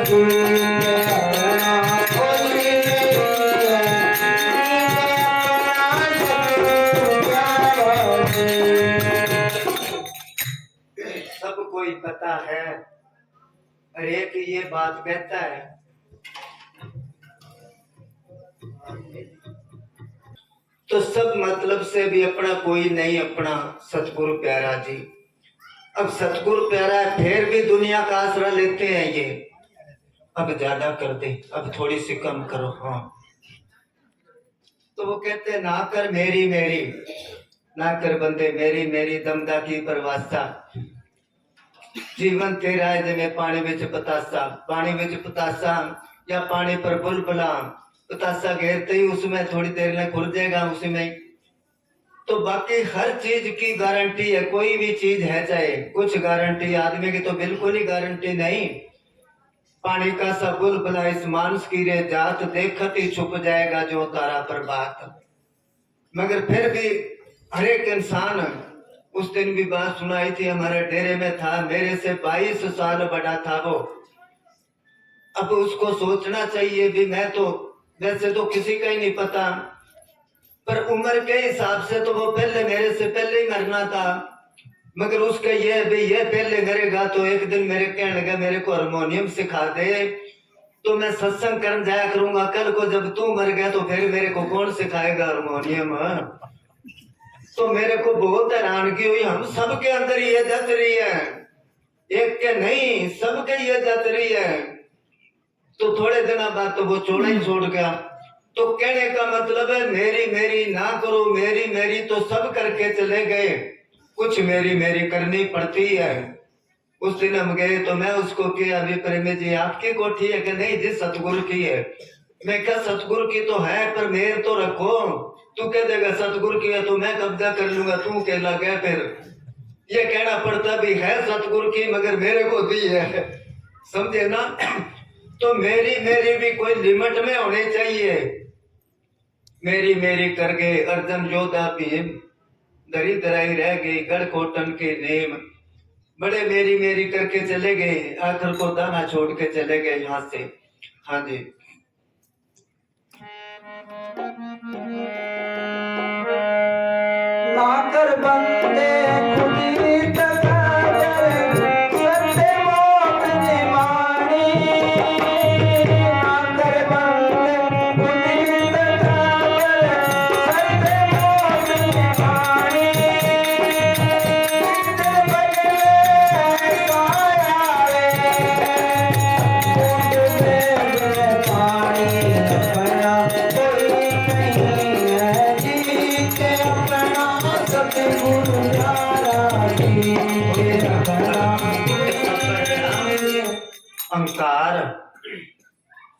सबको ही पता है, और एक ये बात कहता है, तो सब मतलब से भी अपना कोई नहीं, अपना सतगुरु प्यारा जी। अब सतगुरु प्यारा है, फिर भी दुनिया का आसरा लेते हैं ये। अब ज्यादा कर दे, अब थोड़ी सी कम करो। हाँ, तो वो कहते हैं ना कर मेरी मेरी, ना कर बंदे मेरी मेरी, दमदा की परवासा। जीवन तेरा है जिਵੇਂ पानी विच पतासा, पानी विच पतासा या पानी पर बुलबुला, पतासा घेरते ही उसमें थोड़ी देर में खुल जाएगा उसी में। तो बाकी हर चीज की गारंटी है, कोई भी चीज है चाहे कुछ गारंटी, आदमी की तो बिल्कुल ही गारंटी नहीं। पानी का सा बुलबुला इस मानस की रे जात, देखत ही छुप जाएगा जो तारा पर बात। मगर फिर भी हर एक इंसान, उस दिन भी बात सुनाई थी, हमारे डेरे में था, मेरे से 22 साल बड़ा था वो। अब उसको सोचना चाहिए भी, मैं तो वैसे तो किसी का ही नहीं पता, पर उम्र के हिसाब से तो वो पहले मेरे से पहले ही मरना था। मगर उसका ये भी, ये पहले मरेगा तो एक दिन मेरे कहने लगा मेरे को हारमोनियम सिखा दे, तो मैं सत्संग करने जाया करूंगा। कल को जब तू मर गया तो फिर मेरे को कौन सिखाएगा हारमोनियम। तो मेरे को बहुत हैरानगी हुई, हम सबके अंदर ये जच रही है, एक के नहीं सबके ये जच रही है। तो थोड़े दिन बाद तो वो छोड़ा ही छोड़ गया। तो कहने का मतलब है मेरी मेरी ना करो, मेरी मेरी तो सब करके चले गए, कुछ मेरी मेरी करनी पड़ती है। उस दिन हम गए तो मैं उसको किया, अभी प्रेमी जी आपकी कोठी है कि नहीं जी? सतगुरु की है। मैं क्या सतगुरु की तो है, पर मेर तो रखो। तू कह देगा सतगुरु की है तो मैं कब्जा कर लूंगा, तू कह लगा फिर ये कहना पड़ता भी है सतगुरु की, मगर मेरे को दी है, समझे ना। तो मेरी मेरी भी कोई लिमिट में होनी चाहिए। मेरी मेरी कर गए अर्जन योद्धा भीम, दरी दराई रह गई गढ़ कोटन के नेम। बड़े मेरी मेरी करके चले गए, आखिर को दाना छोड़ के चले गए यहाँ से। हाँ जी, ना कर बंदे खुदी तकाबर, सत्य मौत निमानी। ना कर बंदे खुदी तकाबर, सत्य मौत निमानी। जिधर बजे साया रे, ऊँट में पानी अपना कोई नहीं है जी के अपना, सतगुरु प्यारा जी के अपना। अहंकार,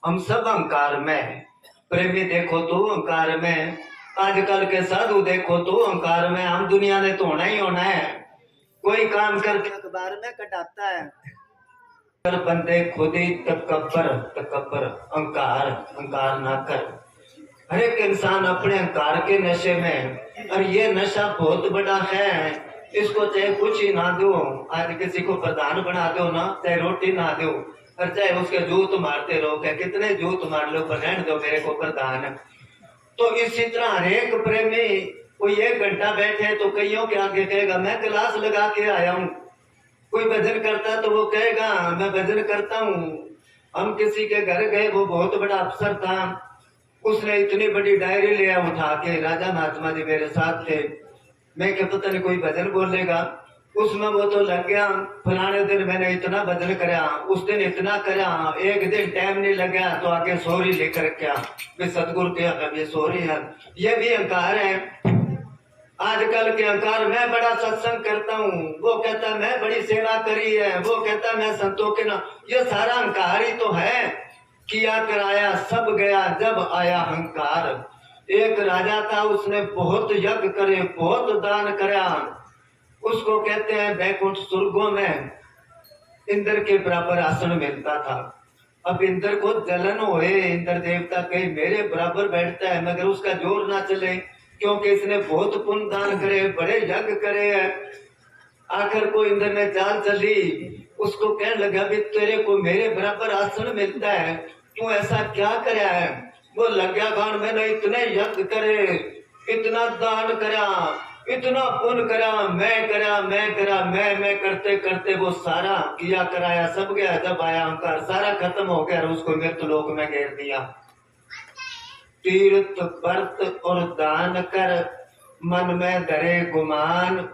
हम सब अहंकार में। प्रेमी देखो तो अहंकार में, आजकल के साधु देखो तो अहंकार में। हम दुनिया ने तो होना ही होना है, कोई काम करके अखबार में कटाता है। कर बंदे खुद ही तकब्बर, तकब्बर अहंकार, अहंकार ना कर। हर एक इंसान अपने अहंकार के नशे में, और ये नशा बहुत बड़ा है। इसको चाहे कुछ ही ना दो, आज किसी को प्रधान बना दो ना, चाहे रोटी ना दो, और चाहे उसके जूत मारते रहो, क्या कितने जूत मार लो, पर रहने दो मेरे को प्रधान। तो इसी तरह हर एक प्रेमी कोई 1 घंटा बैठे तो कईयों के आगे कहेगा मैं क्लास लगा के आया हूँ। कोई भजन करता तो वो कहेगा मैं भजन करता हूँ। हम किसी के घर गए, वो बहुत बड़ा अफसर था, उसने इतनी बड़ी डायरी लिया उठा के, राजा महात्मा जी मेरे साथ थे। मैं क्या पता नहीं कोई भजन बोलेगा, उसमें वो तो लग गया, फलाने दिन मैंने इतना भजन कराया, उस दिन इतना कराया, एक दिन टाइम नहीं लगा तो आके सोरी लेकर क्या सतगुरु के ये सोरी है। ये भी अहंकार है। आजकल के अहंकार, मैं बड़ा सत्संग करता हूँ, वो कहता मैं बड़ी सेवा करी है, वो कहता मैं संतों के ना, ये सारा अहंकार ही तो है। किया कराया सब गया जब आया अहंकार। एक राजा था, उसने बहुत यज्ञ करे, बहुत दान कराया, उसको कहते हैं बैकुंठ स्वर्गों में इंद्र के बराबर आसन मिलता था। अब इंद्र को जलन होए, इंद्र देवता कहे मेरे बराबर बैठता है, मगर उसका जोर ना चले, क्योंकि इसने बहुत पुण्य दान करे, बड़े यज्ञ करे है। आखिर को इंद्र ने चाल चली, उसको कहने लगा भी तेरे को मेरे बराबर आसन मिलता है, तू ऐसा क्या कराया है? वो लग्या गान मैंने इतने यज्ञ करे, इतना दान करा, इतना पुण्य करा, मैं करते करते वो सारा किया कराया सब गया। जब आया अहंकार सारा खत्म हो गया और उसको मृत्यु लोक में घेर दिया। तीर्थ व्रत और दान कर मन में धरे गुमान,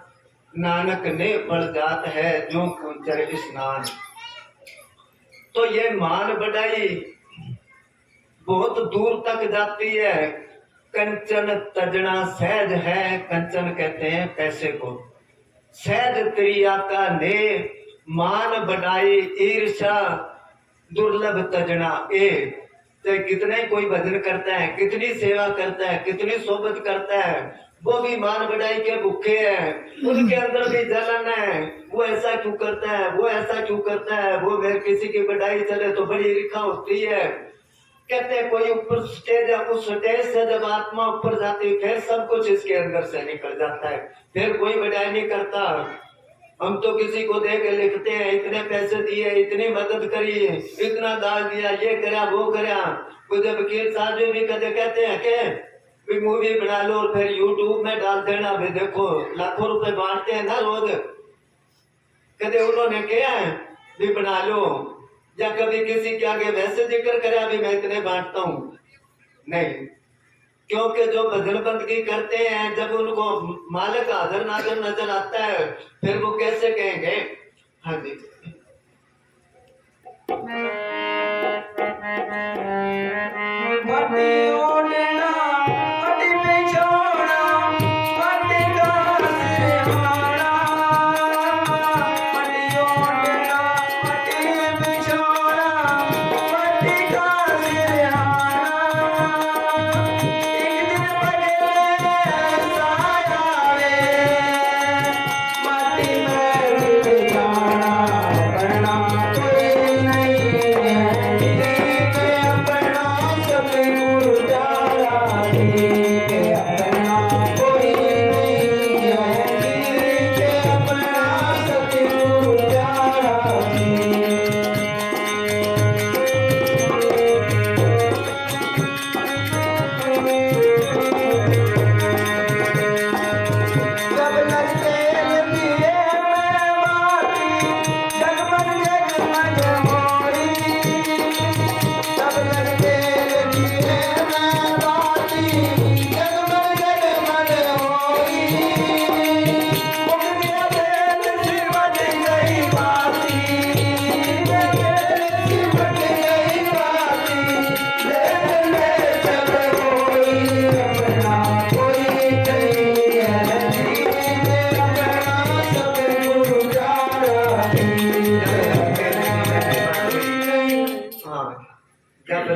नानक ने बढ़ जात है जो कुंचर स्नान। तो ये मान बढ़ाई बहुत दूर तक जाती है। कंचन तजना सहज है, कंचन कहते हैं पैसे को। सहज त्रिया का ने मान बढ़ाई ईर्षा दुर्लभ तजना ए। चाहे कितने कोई भजन करता है, कितनी सेवा करता है, कितनी सोबत करता है, वो भी मान बढ़ाई के भूखे हैं, उनके अंदर भी जलन है। वो ऐसा क्यों करता है, वो ऐसा क्यों करता है, वो किसी की बढ़ाई चले तो बड़ी ईर्षा होती है। कहते हैं कोई ऊपर स्टेज है, उस स्टेज से जब आत्मा ऊपर जाती फिर सब कुछ इसके अंदर से निकल जाता है, फिर कोई बढ़ाई नहीं करता। हम तो किसी को दे के लिखते हैं इतने पैसे दिए, इतनी मदद करी, इतना दान दिया, ये करा वो करा। कुछ वकील साहब भी कदे कहते हैं कि मूवी बना लो और फिर यूट्यूब में डाल देना, भी देखो लाखों रुपए बांटते हैं ना रोज। कदे उन्होंने किया है भी बना लो, या कभी किसी के आगे वैसे जिक्र करा भी मैं इतने बांटता हूँ? नहीं, क्योंकि जो भजन बंदगी करते हैं जब उनको मालिक हाजिर नाजिर नजर आता है फिर वो कैसे कहेंगे? हाँ जी,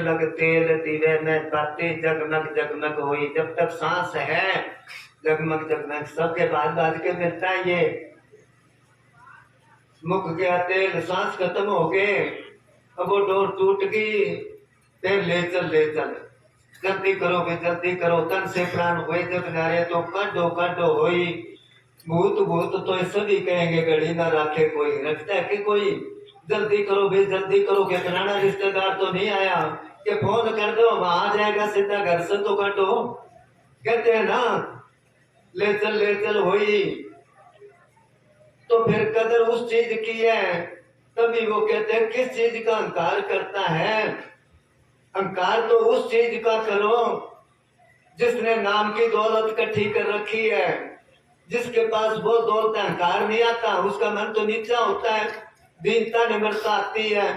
जग तेल दिवे में बातें जगमग जगमग हुई। जब तक सांस है जगमग जगमग सबके बाद के मिलता है। ये मुख गया तेल, सांस खत्म हो गए, अब वो डोर टूट गई, फिर ले चल जल्दी करो भी जल्दी करो। तन से प्राण हुए जब नारे तो काटो काटो होई। भूत भूत तो सभी कहेंगे गड़ी ना राखे कोई, रखता है कि कोई? जल्दी करो भी जल्दी करो कि पुराना रिश्तेदार तो नहीं आया कि फोन कर दो वहां आ जाएगा सीधा घर से तो काटो। कहते हैं ना ले चल होई। तो फिर कदर उस चीज की है, तभी वो कहते हैं किस चीज का अहंकार करता है? अहंकार तो उस चीज का करो जिसने नाम की दौलत इकट्ठी कर रखी है। जिसके पास वो दौलत अहंकार नहीं आता, उसका मन तो नीचा होता है, दीनता निम्रता आती है,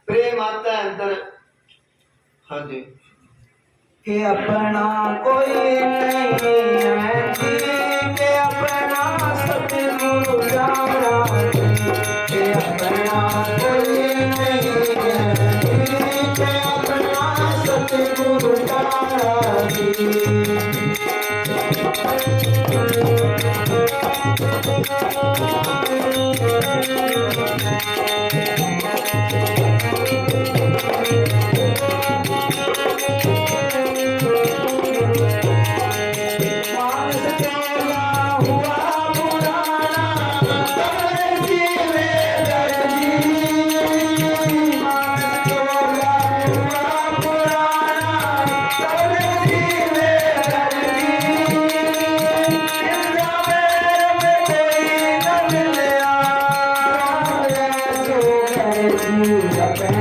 प्रेम आता है अंदर। हाँ जी, कि अपना कोई नहीं है जी, कि अपना सतगुरु जाना जी, कि अपना कोई नहीं है जी, कि अपना सतगुरु जाना जी।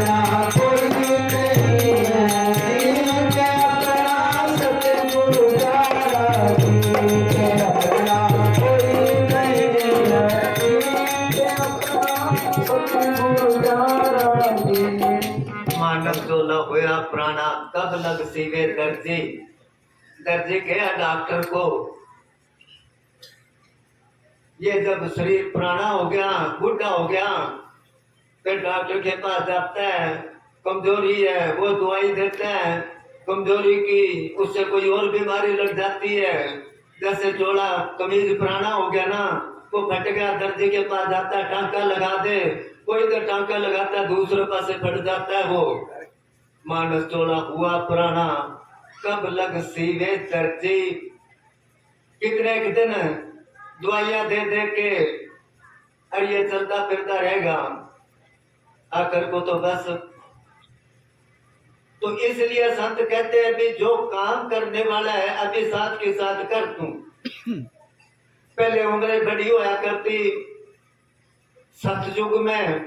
अपना कोई नहीं है जी के अपना सतगुरु प्यारा जी के अपना कोई नहीं है जी के अपना सतगुरु प्यारा जी। मानव जोला होया प्राणा कब लग सीवे दर्जी। दर्जी गया डॉक्टर को, ये जब शरीर पुराना हो गया बूढ़ा हो गया फिर डॉक्टर के पास जाता है, कमजोरी है वो दवाई देता है कमजोरी की, उससे कोई और बीमारी लग जाती है। जैसे जोड़ा कमीज पुराना हो गया ना, वो फट गया, दर्जी के पास जाता है, टांका लगा दे, कोई तो टांका लगाता है दूसरे पासे फट जाता है वो। मानस जोड़ा हुआ पुराना कब लग सीवे दर्जी। कितने दिन दवाइयां दे दे के और ये चलता फिरता रहेगा, आखिर को तो बस। तो इसलिए संत कहते हैं भी जो काम करने वाला है अभी साथ के साथ कर तू। पहले उम्रें बड़ी होया करती, सतयुग में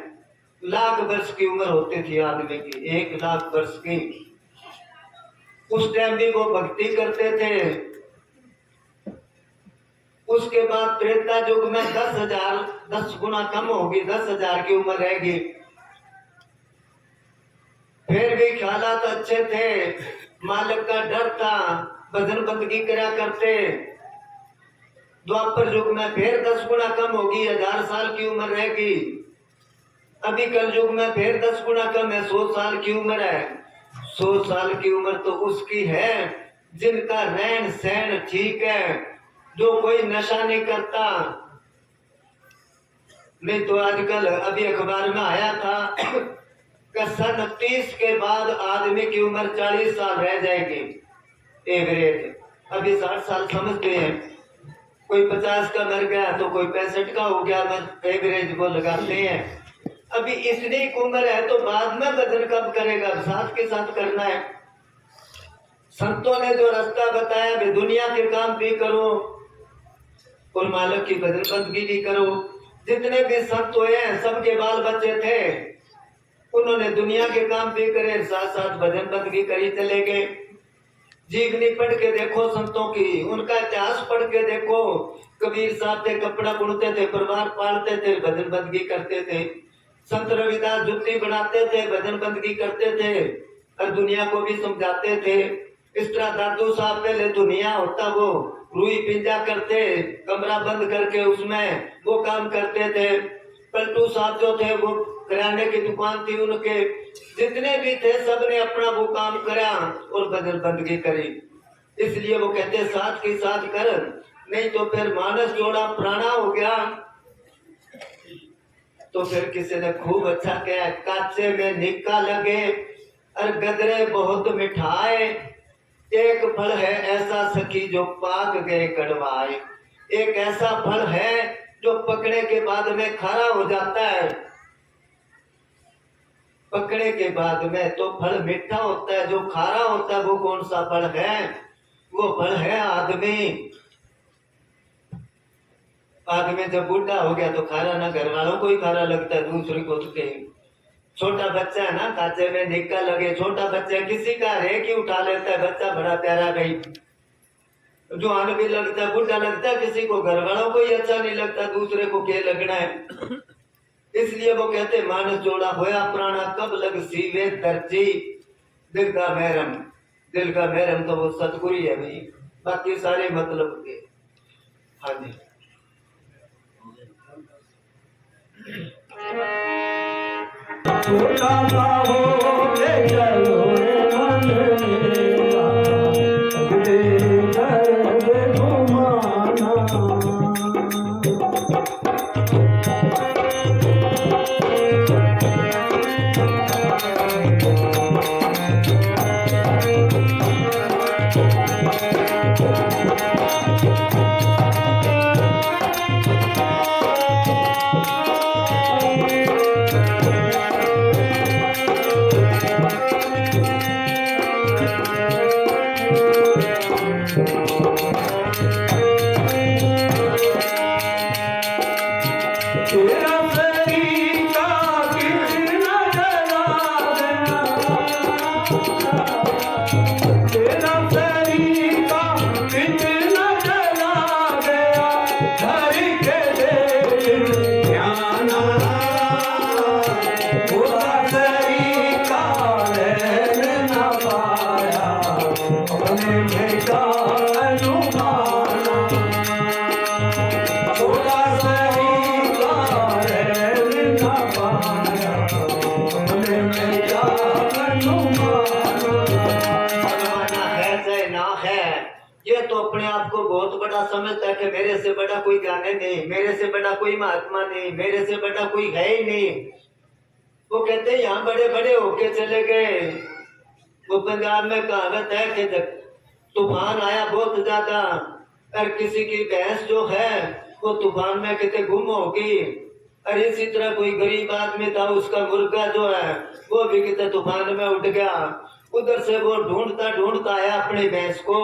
लाख वर्ष की उम्र होती थी आदमी की, 1 लाख वर्ष की। उस टाइम भी वो भक्ति करते थे। उसके बाद त्रेता युग में 10,000 10 गुना कम होगी, 10,000 की उम्र रहेगी। फिर भी ख्यालात अच्छे थे, मालिक का डर था, भजन बंदगी करा करते। द्वापर युग में फिर 10 गुना कम होगी, 1000 साल की उम्र रहेगी। अभी कल युग में फिर 10 गुना कम है, 100 साल की उम्र है। 100 साल की उम्र तो उसकी है जिनका रहन सहन ठीक है, जो कोई नशा नहीं करता। नहीं तो आजकल अभी अखबार में आया था कि सन 30 के बाद आदमी की उम्र 40 साल रह जाएगी एवरेज। अभी 60 साल समझते हैं, कोई 50 का मर गया तो कोई 65 का हो गया, एवरेज वो लगाते हैं। अभी इतनी उम्र है तो बाद में भजन कब करेगा, साथ के साथ करना है। संतों ने जो रास्ता बताया भी दुनिया के काम भी करो और मालिक की भजन बंदगी भी करो। जितने भी संत हुए हैं सबके बाल बच्चे थे, उन्होंने दुनिया के काम भी करे, साथ साथ भजन बंदगी करी चले गए। जीवनी पढ़ के देखो संतों की, उनका इतिहास पढ़ के देखो। कबीर साहब थे, कपड़ा बुनते थे, परिवार पालते थे, भजन बंदगी करते थे। संत रविदास जुत्ती बनाते थे, भजन बंदगी करते थे और दुनिया को भी समझाते थे। इस तरह दादू साहब पहले दुनिया होता वो रुई पिंजा करते, कमरा बंद करके उसमें वो काम करते थे। पलटू साहब जो थे वो किराने की दुकान थी उनके। जितने भी थे सबने अपना वो काम करा और भजन बंदगी करी। इसलिए वो कहते साथ के साथ कर, नहीं तो फिर मानस जोड़ा पुराना हो गया। तो फिर किसी ने खूब अच्छा कहा, काचे में निक्का लगे और गदरे बहुत मिठाए। एक फल है ऐसा सखी जो पाक गए कड़वाए। एक ऐसा फल है जो पकने के बाद में खारा हो जाता है। पकने के बाद में तो फल मीठा होता है, जो खारा होता है वो कौन सा फल है? वो फल है आदमी। आदमी जब बूढ़ा हो गया तो खारा ना घर वालों को ही खारा लगता है, दूसरे को तो कहीं। छोटा बच्चा है ना, काचे में निक्का लगे, छोटा बच्चा किसी का रेख ही उठा लेता है, बच्चा बड़ा प्यारा गई। जो आन भी लगता है, बूढ़ा लगता है, किसी को घर वालों को ही अच्छा नहीं लगता, दूसरे को क्या लगना है। इसलिए वो कहते मानस जोड़ा होया पुराना कब लग सीवे दर्जी। दिल का महरम, दिल का महरम तो वो सतगुरु है भाई, बाकी सारे मतलब के। हाँ जी, छोटा सा हो के चलो रे मन मेरा, अगले घर घुमाना। भले में क्या अनुमाना थोड़ा सही है बिना पाया भले में क्या अनुमाना अनुमाना है चाहे ना है, ये तो अपने आप को बहुत बड़ा समझता है कि मेरे से बड़ा कोई ज्ञानी नहीं, मेरे से बड़ा कोई महात्मा नहीं, मेरे से बड़ा कोई है ही नहीं। वो कहते हैं यहाँ बड़े बड़े होके चले गए। वो पंजाब में कहावत है कि तूफान आया बहुत ज्यादा और किसी की भैंस जो है वो तूफान में कितने गुम होगी, और इसी तरह कोई गरीब आदमी था, उसका मुर्गा जो है वो भी कितने तूफान में उठ गया। उधर से वो ढूंढता ढूंढता आया अपनी भैंस को,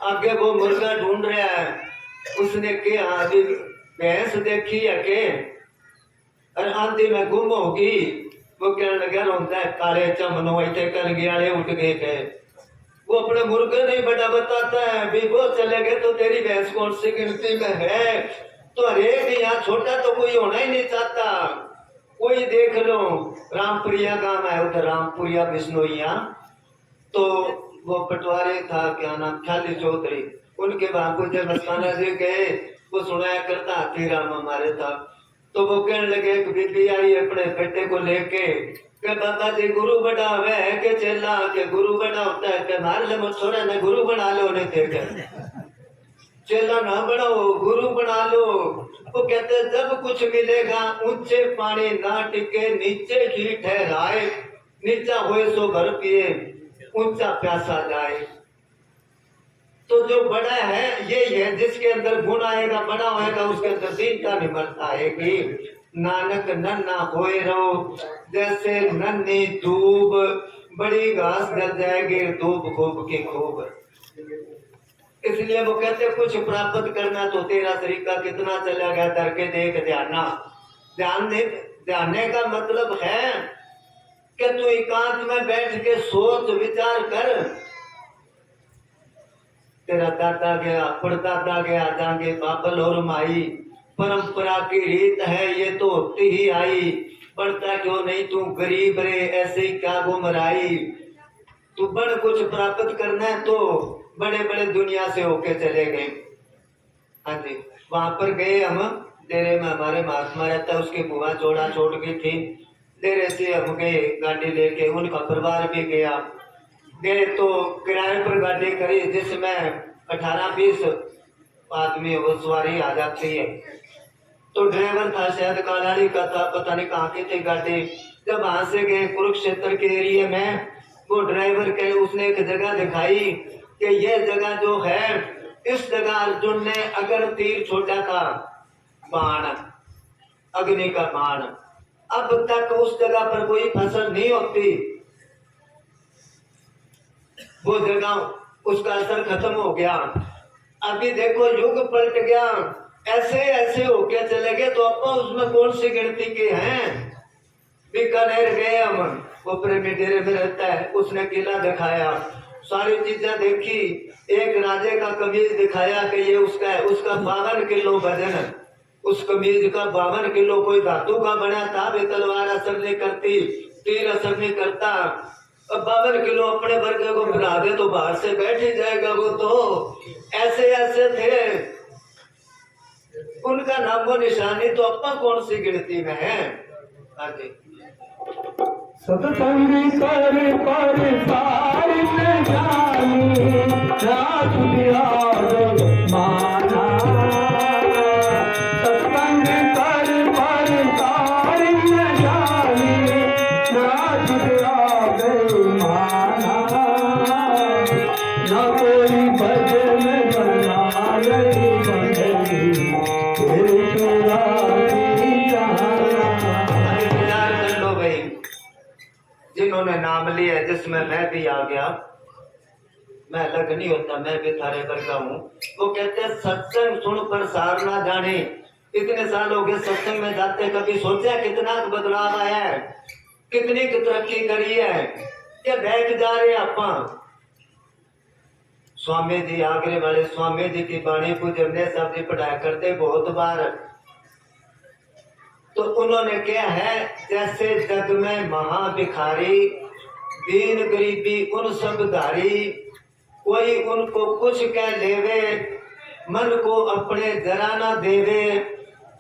आगे वो मुर्गा ढूंढ रहा है। उसने क्या अभी भैंस देखी है के और आंधी में गुम होगी। वो कहने लगा रोता है काले चमनो ऐसे कर गया उठ गए थे। वो अपने मुर्गे नहीं बड़ा बताता है भी वो चले गए तो तेरी भैंस कौन सी गिनती में है। तो हरेक यहाँ छोटा तो कोई होना ही नहीं चाहता। कोई देख लो रामपुरिया गांव है, उधर रामपुरिया बिश्नोइया, तो वो पटवारी था क्या नाम ख्याली चौधरी, उनके बापू जब मस्ताना जी गए वो सुनाया करता हाथी राम हमारे था। तो वो कहने लगे एक बीबी आई अपने बेटे को लेके के बाबा जी गुरु बड़ा है के चेला के गुरु बड़ा होता है के मार ले छोरा ने गुरु बना लो उन्हें देकर चेला ना बनाओ गुरु बना लो। वो कहते जब कुछ मिलेगा ऊंचे पानी ना टिके नीचे ही ठहराए, नीचा होए सो भर पिए ऊंचा प्यासा जाए। तो जो बड़ा है यही है जिसके अंदर गुण आएगा बड़ा होएगा उसके अंदर दीनता निमरता आएगी। नानक नन्ना होए रहो जैसे नन्ही धूप, बड़ी घास गल जाएगी धूप खूब की खूब। इसलिए वो कहते कुछ प्राप्त करना तो तेरा तरीका कितना चला गया करके देख ध्याना। ध्यान का मतलब है कि तू एकांत में बैठ के सोच विचार कर। तेरा दादा गया परदादा गया जागे बाबल और माई, परंपरा की रीत है ये तो होती ही आई। पढ़ता क्यों नहीं तू गरीब रे ऐसे ही क्या गुमराई। तू बड़ कुछ प्राप्त करना है तो बड़े बड़े दुनिया से होके चले गए। हाँ जी वहां पर गए हम, डेरे में हमारे महात्मा रहता उसकी बुआ जोड़ा छोड़ गई थी। डेरे से हम गए गाड़ी लेके, उनका परिवार भी गया। गए तो किराए पर गाड़ी करी जिसमें 18-20 आदमी वो सवारी आ जाती है। तो ड्राइवर था शायद कालाड़ी का था, पता नहीं कहाँ की थी गाड़ी। जब वहां से गए कुरुक्षेत्र के एरिया में, वो ड्राइवर के उसने एक जगह दिखाई कि ये जगह जो है इस जगह अर्जुन ने अगर तीर छोड़ा था बाण, अग्नि का बाण, अब तक उस जगह पर कोई फसल नहीं होती। वो जगह उसका असर खत्म हो गया। अभी देखो युग पलट गया, ऐसे ऐसे होके चले गए तो अपन उसमें कौन सी गिनती के हैं। बीकानेर गए हम, वो प्रेमी डेरे में रहता है, उसने किला दिखाया, सारी चीजें देखी। एक राजे का कमीज दिखाया कि ये उसका है, उसका 52 किलो वजन, उस कमीज का 52 किलो कोई धातु का बना था। वे तलवार असर नहीं करती, तीर असर नहीं करता। अब 52 किलो अपने वर्ग को बना दे तो बाहर से बैठ ही जाएगा। वो तो ऐसे ऐसे थे, उनका नामो निशानी तो अपन कौन सी गिनती में है। आगे सत्संग कर पर सारी न जानी रात बिहार माना। सत्संग कर पर सारी न जानी रात बिहार माना। न कोई भजन बना रही बंदगी जिन्होंने नाम लिया जिसमें मैं भी आ गया, मैं अलग नहीं होता, मैं भी थारे वर्गा हूँ। वो कहते हैं सत्संग सुन पर सार ना जाने। इतने साल हो गए सत्संग में जाते, कभी सोचा कितना बदलाव आया है, कितनी तरक्की करी है कि बैठ जा रहे अपन। स्वामी जी आगरे वाले स्वामी जी की बाणी पूज्य हमने साहब जी पढ़ाया करते बहुत बार। तो उन्होंने क्या है जैसे जग में महाभिखारी दीन गरीबी उन सब धारी, कोई उनको कुछ कह लेवे, मन को अपने जरा ना देवे।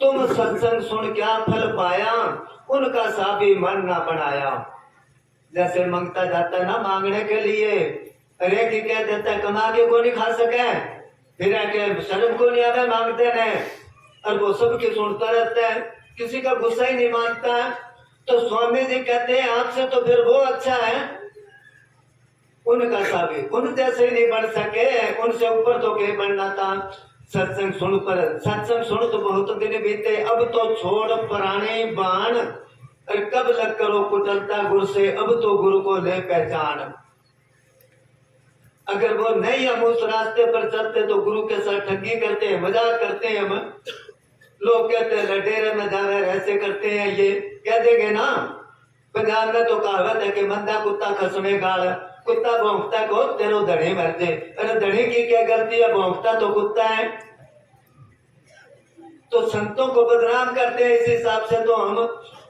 तुम सत्संग सुन क्या फल पाया, उनका सा भी मन ना बनाया। जैसे मांगता जाता है ना मांगने के लिए, अरे की कह देता है कमा के को नहीं खा सके, फिर आके शर्म को नहीं आवे मांगते ने, और वो सबकी सुनता रहता है, किसी का गुस्सा ही नहीं मानता है। तो स्वामी जी कहते हैं आपसे तो फिर वो अच्छा है, उनका सा भी उन जैसे ही नहीं बढ़ सके, उनसे ऊपर तो क्या बढ़ना था। सत्संग सुन पर सत्संग सुन तो बहुत दिन बीते, अब तो छोड़ पुराने बाण, और कब लग करो कुचलता गुरु से, अब तो गुरु को ले पहचान। अगर वो नहीं हम उस रास्ते पर चलते तो गुरु के साथ ठगी करते हैं, मजाक करते हैं हम। लोग कहते हैं लटेरे में जावे ऐसे करते हैं, ये कह देंगे ना। पंजाब में तो कहावत है कि मंदा कुत्ता खसमे गाल, कुत्ता भौंकता को तेरो धड़े मर जाए। अरे धड़े की क्या गलती है, भौंकता तो कुत्ता है। तो संतों को बदनाम करते हैं इस हिसाब से। तो हम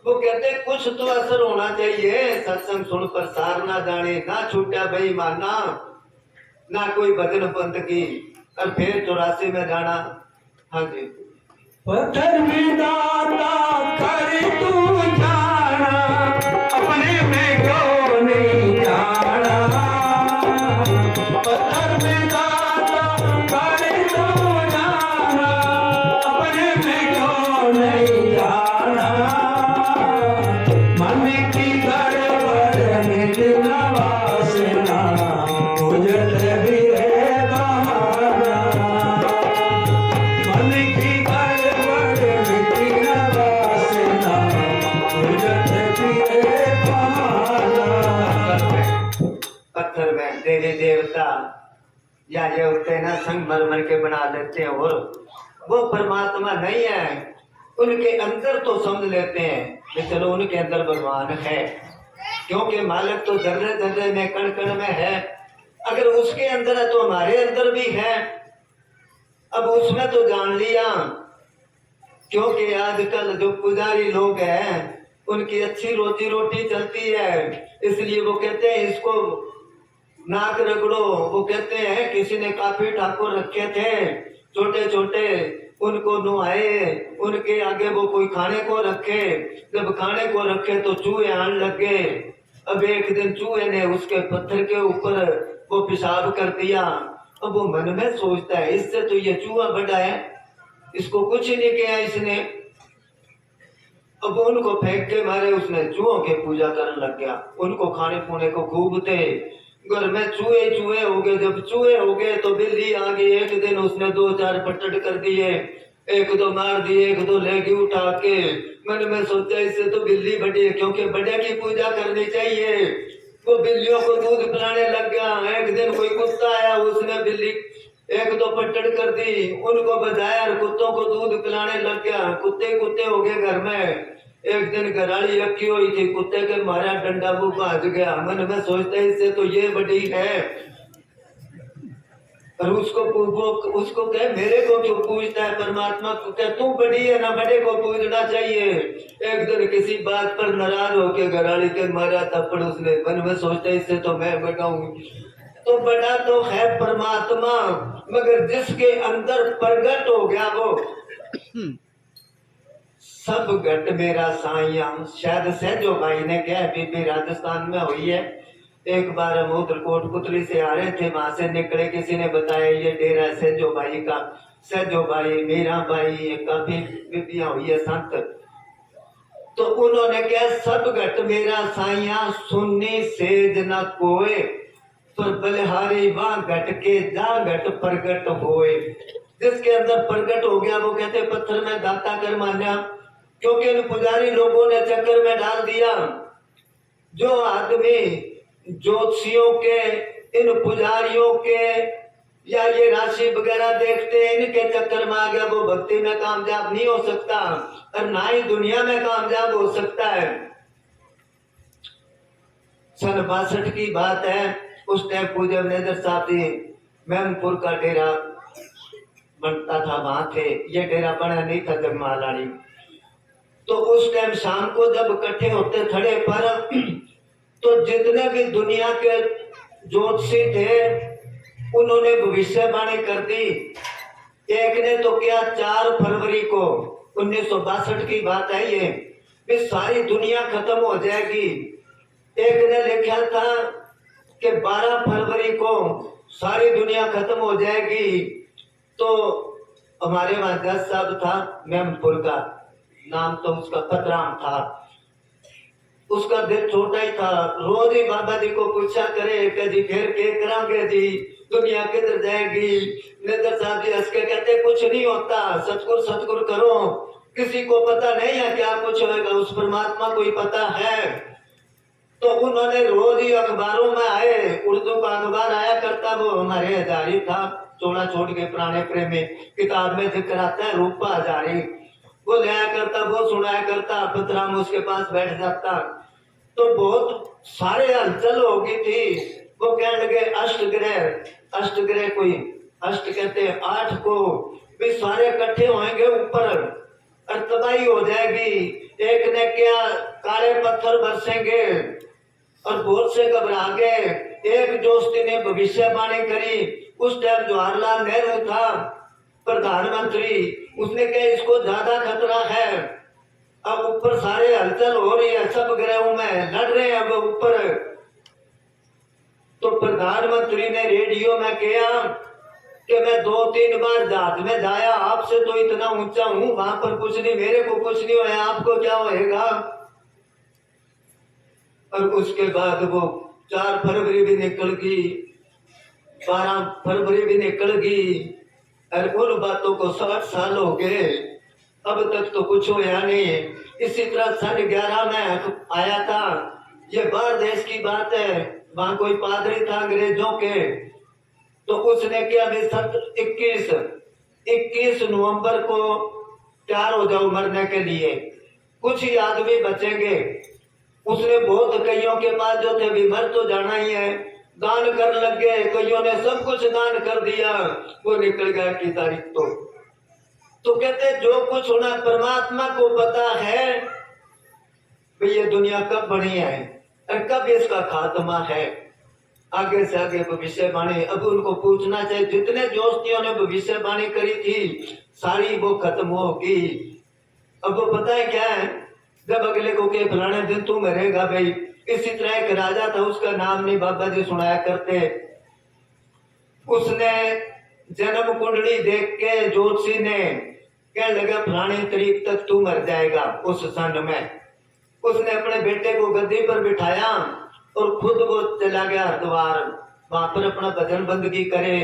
वो कहते हैं कुछ तो असर होना चाहिए, सत्संग सुन पर सार ना जाने, ना छूटा भाई माना, ना कोई भजन पंथ की, और फिर 84 में जाना। हाँ जी। पत्थर में दाता कर तू जाना, अपने में क्यों नहीं जाना। पत्थर में दाता कर तू जाना, अपने में क्यों नहीं जाना। मन की गड़बड़ मिटना वासना, उजट भी है बहाना। मन की गड़बड़ मिटना वासना, उजट भी है बहाना। पत्थर में देवी देवता या ये होते हैं ना संगमरमर के बना देते हैं, और वो परमात्मा नहीं है। उनके अंदर तो समझ लेते हैं कि चलो उनके अंदर भगवान है, क्योंकि मालिक तो जर्रे जर्रे में कण कण में है। अगर उसके अंदर है तो हमारे अंदर भी है। अब उसमें तो जान लिया, क्योंकि आजकल जो पुजारी लोग हैं उनकी अच्छी रोजी रोटी चलती है, इसलिए वो कहते हैं इसको नाक रगड़ो। वो कहते हैं किसी ने काफी ठाकुर रखे थे छोटे छोटे, उनको नुआए, उनके आगे वो कोई खाने को रखे, जब खाने को रखे तो चूहे आने लग गए। अब एक दिन चूहे ने उसके पत्थर के ऊपर वो पेशाब कर दिया। अब वो मन में सोचता है इससे तो ये चूहा बड़ा है, इसको कुछ ही नहीं किया इसने। अब उनको फेंक के मारे उसने चूहों के पूजा करने लग गया, उनको खाने पीने को खूब थे। घर में चूहे चूहे हो गए, जब चूहे हो गए तो बिल्ली आ गई। एक दिन उसने 2-4 पटड़ कर दिए, एक दो मार दिए, एक दो ले गई उठा के। मन में सोचा इससे तो बिल्ली बड़ी है, क्योंकि बड़े की पूजा करनी चाहिए। वो बिल्लियों को दूध पिलाने लग गया। एक दिन कोई कुत्ता आया, उसने बिल्ली एक दो पटड़ कर दी, उनको बजाया और कुत्तों को दूध पिलाने लग गया। कुत्ते कुत्ते हो गए घर में। एक दिन घराली रखी हुई थी, कुत्ते के मारा डंडा वो भाज गया। मन में सोचते इससे तो ये बड़ी है, और उसको कहे मेरे को क्यों पूछता है। परमात्मा को कहे तू बड़ी है ना, बड़े को पूछना चाहिए। एक दिन किसी बात पर नाराज होके घराली के मारा थप्पड़ उसने। मन में सोचते इससे तो मैं बड़ा हूँ। तो बड़ा तो है परमात्मा, मगर जिसके अंदर प्रगट हो गया वो सब घट मेरा साइया। शायद सहजो भाई ने क्या बीबी राजस्थान में हुई है। एक बार हम उधर कोटपुतली से आ रहे थे, वहां से निकले, किसी ने बताया ये डेरा है सहजो भाई का। सहजो भाई, मीरा भाई, काफी बीबियां हुई है संत। तो उन्होंने क्या सब घट मेरा साइया, सुन्नी सेज न कोय, पर बलिहारी वहां घट के जा घट प्रगट होए। जिसके अंदर प्रगट हो गया वो कहते पत्थर में दाता कर मान्या, क्योंकि इन पुजारी लोगों ने चक्कर में डाल दिया। जो आदमी ज्योतिषियों के, इन पुजारियों के या ये राशि वगैरह देखते हैं, इनके चक्कर में आ गया, वो भक्ति में कामयाब नहीं हो सकता और ना ही दुनिया में कामयाब हो सकता है। सन 62 की बात है। उस टाइम पूज्य मैनेजर साहब जी मैमपुर का डेरा बनता था, वहां थे। ये डेरा बना नहीं था जगमालानी। तो उस टाइम शाम को जब इकट्ठे होते थड़े पर, तो जितने भी दुनिया के ज्योतिषी थे उन्होंने भविष्यवाणी कर दी। एक ने तो क्या 4 फरवरी को 1962 की बात है ये, कि सारी दुनिया खत्म हो जाएगी। एक ने लिखा था कि 12 फरवरी को सारी दुनिया खत्म हो जाएगी। तो हमारे वहां जज साहब था मेमपुर का, नाम तो उसका पतराम था। उसका दिल छोटा ही था, रोज ही बाबा जी को पूछा करे कि जी फिर के करांगे जी, दुनिया किधर जाएगी। नेता साहब जी हंस के कहते कुछ नहीं होता, सतगुर सतगुर करो, किसी को पता नहीं है क्या कुछ होगा, उस परमात्मा को ही पता है। तो उन्होंने रोज ही अखबारों में आए, उर्दू का अखबार आया करता, वो हमारे हजारी था, चोड़ा छोड़ के पुराने प्रेमी, किताब में जिक्र आता है रूपा हजारी, वो लाया करता, वो सुनाया करता, पतराम उसके पास बैठ जाता। तो बहुत सारे हलचल हो गई थी। वो कहने लगे अष्टग्रह कोई अष्ट कहते 8 को भी सारे इकट्ठे होंगे ऊपर और तबाही हो जाएगी। एक ने क्या काले पत्थर बरसेंगे और बहुत से घबरा गए। एक दोस्ती ने भविष्यवाणी करी, उस टाइम जवाहरलाल नेहरू था प्रधानमंत्री, उसने कहा इसको ज्यादा खतरा है, अब ऊपर सारे हलचल हो रही है, सब ग्रहों में लड़ रहे हैं अब ऊपर। तो प्रधानमंत्री ने रेडियो में कहा कि मैं 2-3 बार जहाज में जाया, आपसे तो इतना ऊंचा हूं, वहां पर कुछ नहीं, मेरे को कुछ नहीं होया, आपको क्या होएगा। और उसके बाद वो 4 फरवरी भी निकल गई, 12 फरवरी भी निकल गई, और उन बातों को 60 साल हो गए, अब तक तो कुछ होया नहीं। इसी तरह सन 11 में आया था, ये बाहर देश की बात है, वहां कोई पादरी था अंग्रेजों के, तो उसने क्या 21 नवंबर को तैयार हो जाओ मरने के लिए, कुछ ही आदमी बचेंगे। उसने बहुत कईयों के पास जो थे भी मर तो जाना ही है, दान कर लग गए, कईयों ने सब कुछ दान कर दिया, वो निकल गया की तारीख। तो कहते जो कुछ होना परमात्मा को पता है, भाई ये दुनिया कब बनी है और कब इसका खात्मा है। आगे से आगे भविष्यवाणी अब उनको पूछना चाहिए, जितने जोशियों ने भविष्यवाणी करी थी सारी वो खत्म होगी। अब वो पता है क्या है, जब अगले को के फलाने दिन तू मरेगा भाई। इसी तरह एक राजा था, उसका नाम नहीं बाबा जी सुनाया करते, उसने जन्म कुंडली देख के ज्योतिषी ने कहने लगा फलानी तारीख तक तू मर जाएगा। उस सन में उसने अपने बेटे को गद्दी पर बिठाया और खुद वो चला गया हरिद्वार, वहां पर अपना भजन बंदगी करे,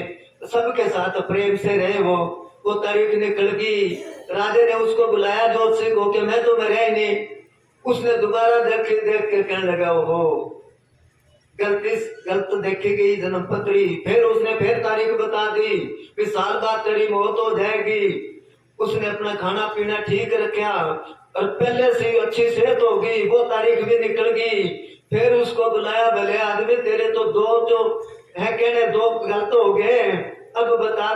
सबके साथ प्रेम से रहे। वो तारीख निकल गई, राजा ने उसको बुलाया ज्योतिषी को कि मैं तो मरा ही नहीं। उसने दोबारा देख के कहने लगा ओहो गलत देखी गई जन्म पत्री। फिर उसने फिर तारीख बता दी कि साल बाद तेरी मौत हो जाएगी। उसने अपना खाना पीना ठीक रखा और पहले से अच्छी सेहत हो गई, वो तारीख भी निकल गई। फिर उसको बुलाया, भले आदमी तेरे तो 2 जो है कहने 2 गलत हो गए, अब बता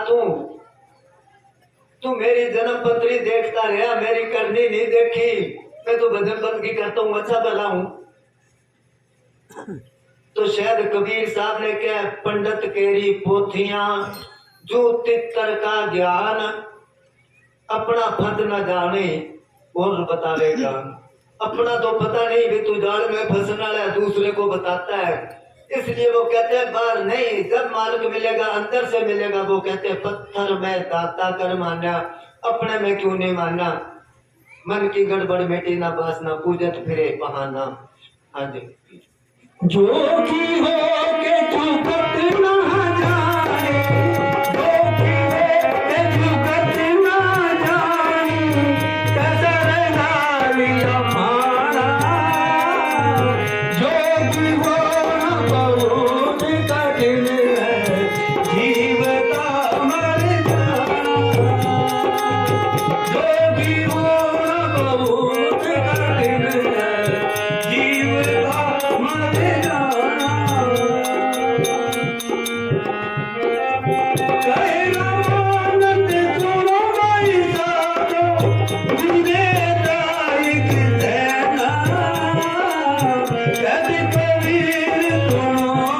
तू मेरी जन्म पत्री देखता रहा, मेरी करनी नहीं देखी। मैं तो भजन बंदगी करता हूँ, अच्छा भला हूं। तो शायद कबीर साहब ने क्या, पंडित केरी पोथियां जो तितर का ज्ञान, अपना फंद न जाने और बतावेगा। अपना तो पता नहीं भी तू जाल में फंसने वाला है, दूसरे को बताता है। इसलिए वो कहते हैं बाहर नहीं, जब मालिक मिलेगा अंदर से मिलेगा। वो कहते हैं पत्थर में दाता कर माना, अपने में क्यों नहीं माना। मन की गड़बड़ मिटी ना बासना, पूजत फिरे बहाना। हाँ जी। जो की हो के चुकत ना जाए, जो की हो के चुकत ना जाए, कसर नालिया माना। जो की हो ना बहुत कठिन है, जीवता मर जाना। जो की हो ना बहुत कठिन है, जीवता मर जाना। कहे रवानत सुनो भाई साधो, मुझे दाइक देना। कभी कबीर सुनो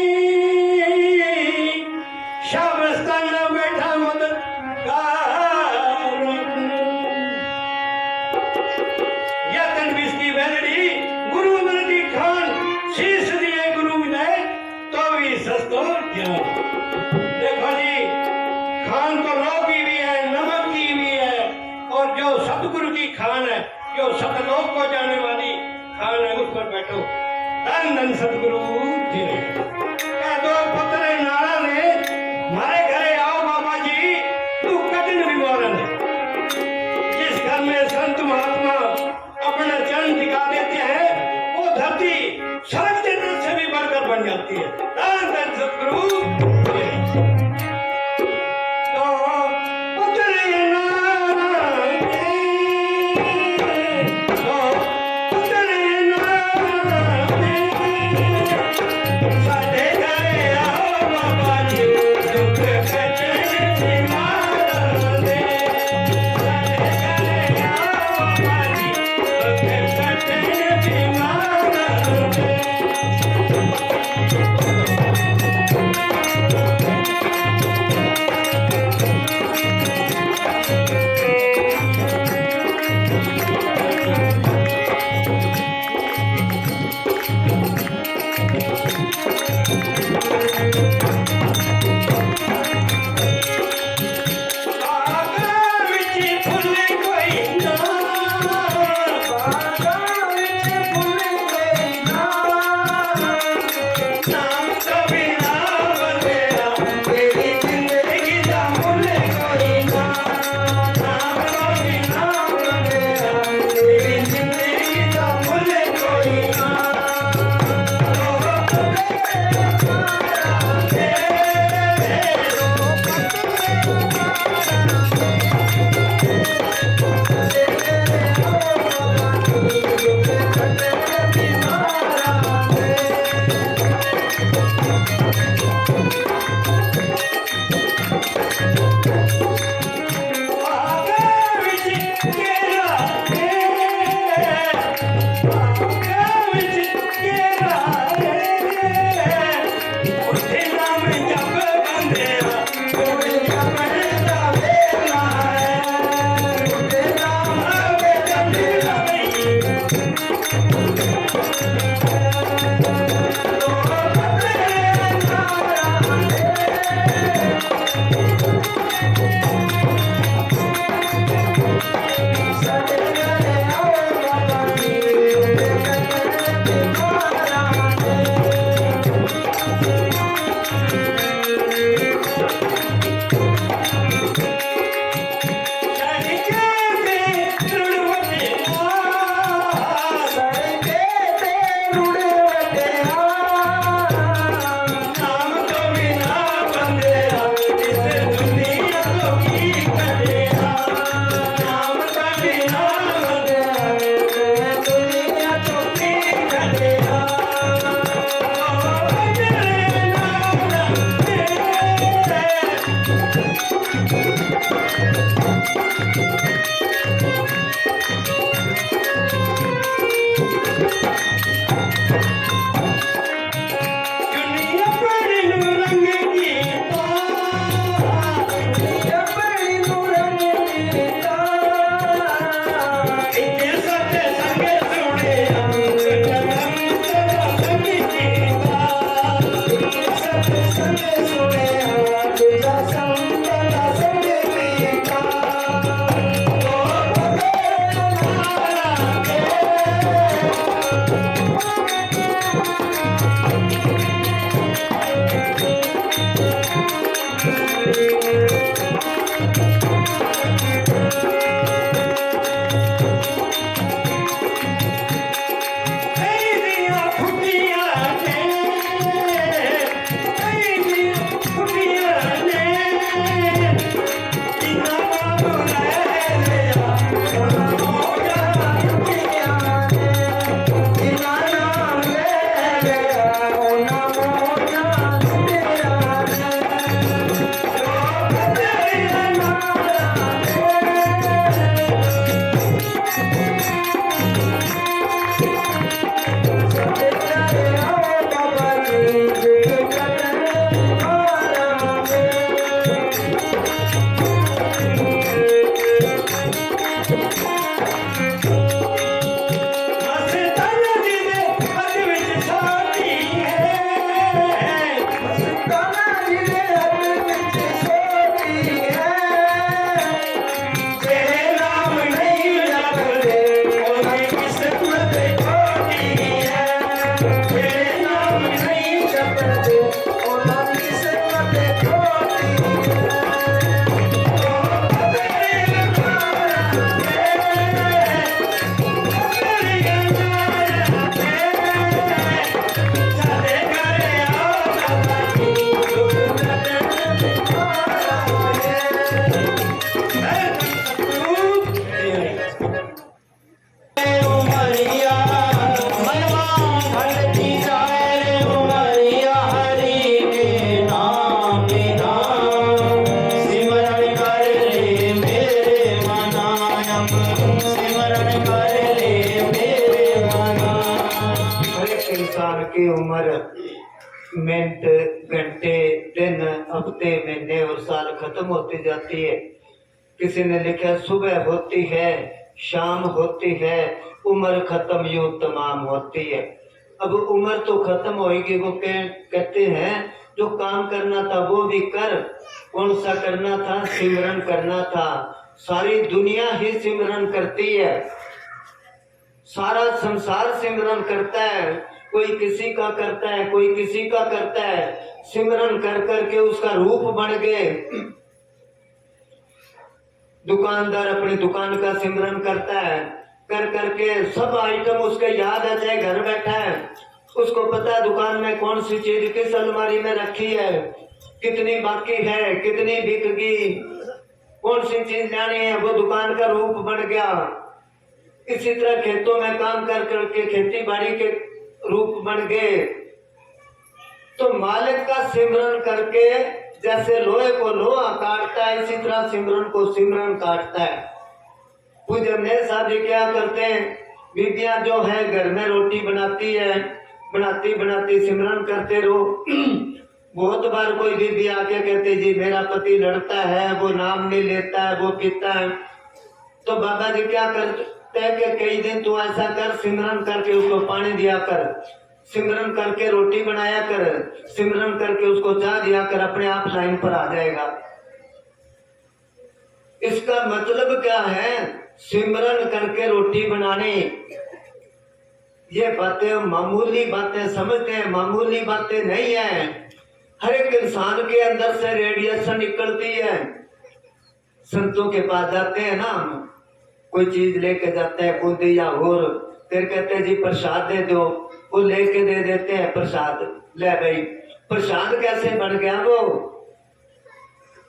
सतलोक को जाने वाली खान है, उस पर बैठो। धन धन सतगुरु जी ने कह दो पुत्र नारा ने मारे घरे आओ बाबा जी, तू कठिन बीमारन है। जिस घर में संत महात्मा अपना जन्म दिखा देते हैं वो धरती स्वर्ग जन्नत से भी बढ़कर बन जाती है। धन धन सतगुरु जी ने। तो पुत्र नारा तो पुत्र नारा साडे घरे आओ बाबा जी, दुख कटे बीमार दे। साडे घरे आओ बाबा जी, दुख कटे बीमार दे। उम्र मिनट, घंटे, दिन, हफ्ते, महीने और साल खत्म होती जाती है। किसी ने लिखा सुबह होती है, शाम होती है, उम्र खत्म यूं तमाम होती है। अब उम्र तो खत्म होगी, वो कहते हैं जो काम करना था वो भी कर। कौन सा करना था? सिमरन करना था। सारी दुनिया ही सिमरन करती है, सारा संसार सिमरन करता है। कोई किसी का करता है, कोई किसी का करता है। सिमरन कर करके उसका रूप बन गए। दुकानदार अपनी दुकान का सिमरन करता है, कर करके सब आइटम उसके याद आ जाए। घर बैठा है, उसको पता है दुकान में कौन सी चीज किस अलमारी में रखी है, कितनी बाकी है, कितनी बिक गई, कौन सी चीज लानी है। वो दुकान का रूप बन गया। इसी तरह खेतों में काम कर करके खेती बाड़ी के रूप बन गए। तो मालिक का सिमरन करके जैसे लोहे को लोहा काटता है, इसी तरह सिमरन को सिमरन काटता है। पूज्य मेरे साहब जी क्या करते हैं, बीबियां जो है घर में रोटी बनाती है, बनाती बनाती सिमरन करते रहो। बहुत बार कोई बीबी आके कहती जी मेरा पति लड़ता है, वो नाम नहीं लेता है, वो पीता है। तो बाबा जी क्या करते हैं कि कई दिन तू ऐसा कर, सिमरन करके उसको पानी दिया कर, सिमरन करके रोटी बनाया कर, सिमरन करके उसको चाह दिया कर, अपने आप लाइन पर आ जाएगा। इसका मतलब क्या है? सिमरन करके रोटी बनानी। ये बातें मामूली बातें समझते हैं, मामूली बातें नहीं है। हर एक इंसान के अंदर से रेडिएशन निकलती है। संतों के पास जाते हैं ना, कोई चीज लेके जाते हैं, बूंदी या और, फिर कहते हैं जी प्रसाद दे दो, वो लेके दे देते हैं प्रसाद। ले भाई, प्रसाद कैसे बन गया वो?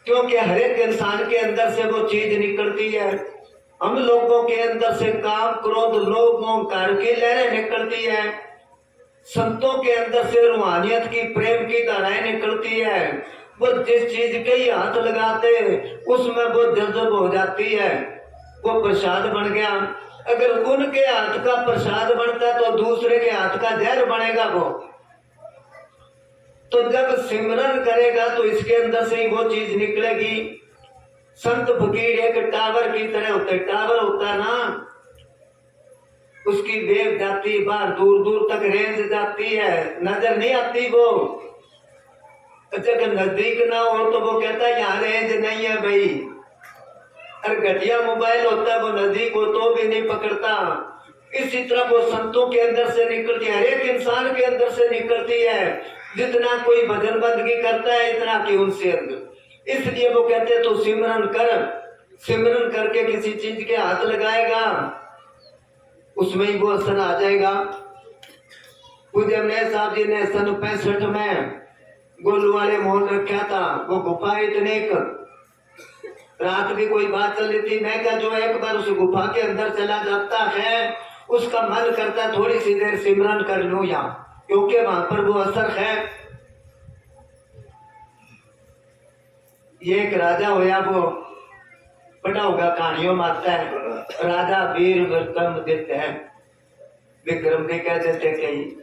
क्योंकि हर एक इंसान के अंदर से वो चीज निकलती है। हम लोगों के अंदर से काम, क्रोध, लोभ, अहंकार की लहरें निकलती है। संतों के अंदर से रूहानियत की, प्रेम की धाराएं निकलती है। वो जिस चीज के ही हाथ लगाते उसमें वो जज्ब हो जाती है, वो प्रसाद बन गया। अगर उनके हाथ का प्रसाद बनता तो दूसरे के हाथ का जहर बनेगा वो। तो जब सिमरन करेगा तो इसके अंदर से ही वो चीज निकलेगी। संत फकीर एक टावर की तरह होते, टावर होता ना, उसकी वेव जाती बाहर, दूर दूर तक रेंज जाती है, नजर नहीं आती वो। अगर नजदीक ना हो तो वो कहता है यहाँ रेंज नहीं है भाई। अगर घटिया मोबाइल होता है वो नजदीक हो तो भी नहीं पकड़ता। इसी तरह वो संतों के अंदर से निकलती है, हर एक इंसान के अंदर से निकलती है। जितना कोई भजन बंदगी करता है इतना की उनसे अंदर। इसलिए वो कहते हैं तो सिमरन कर, सिमरन करके किसी चीज के हाथ लगाएगा उसमें ही वो असर आ जाएगा। पूज्य मेरे साहब जी ने सन 65 में गोलू वाले मोहन रखा था। वो गुफा इतने रात भी कोई बात चल रही थी, मैं क्या जो एक बार उस गुफा के अंदर चला जाता है उसका मन करता थोड़ी सी देर सिमरन कर लूं यहाँ, क्योंकि वहां पर वो असर है। ये एक राजा होया, वो बड़ा होगा कहानियों में आता है, राजा वीर विक्रमादित्य है। विक्रम भी कह देते,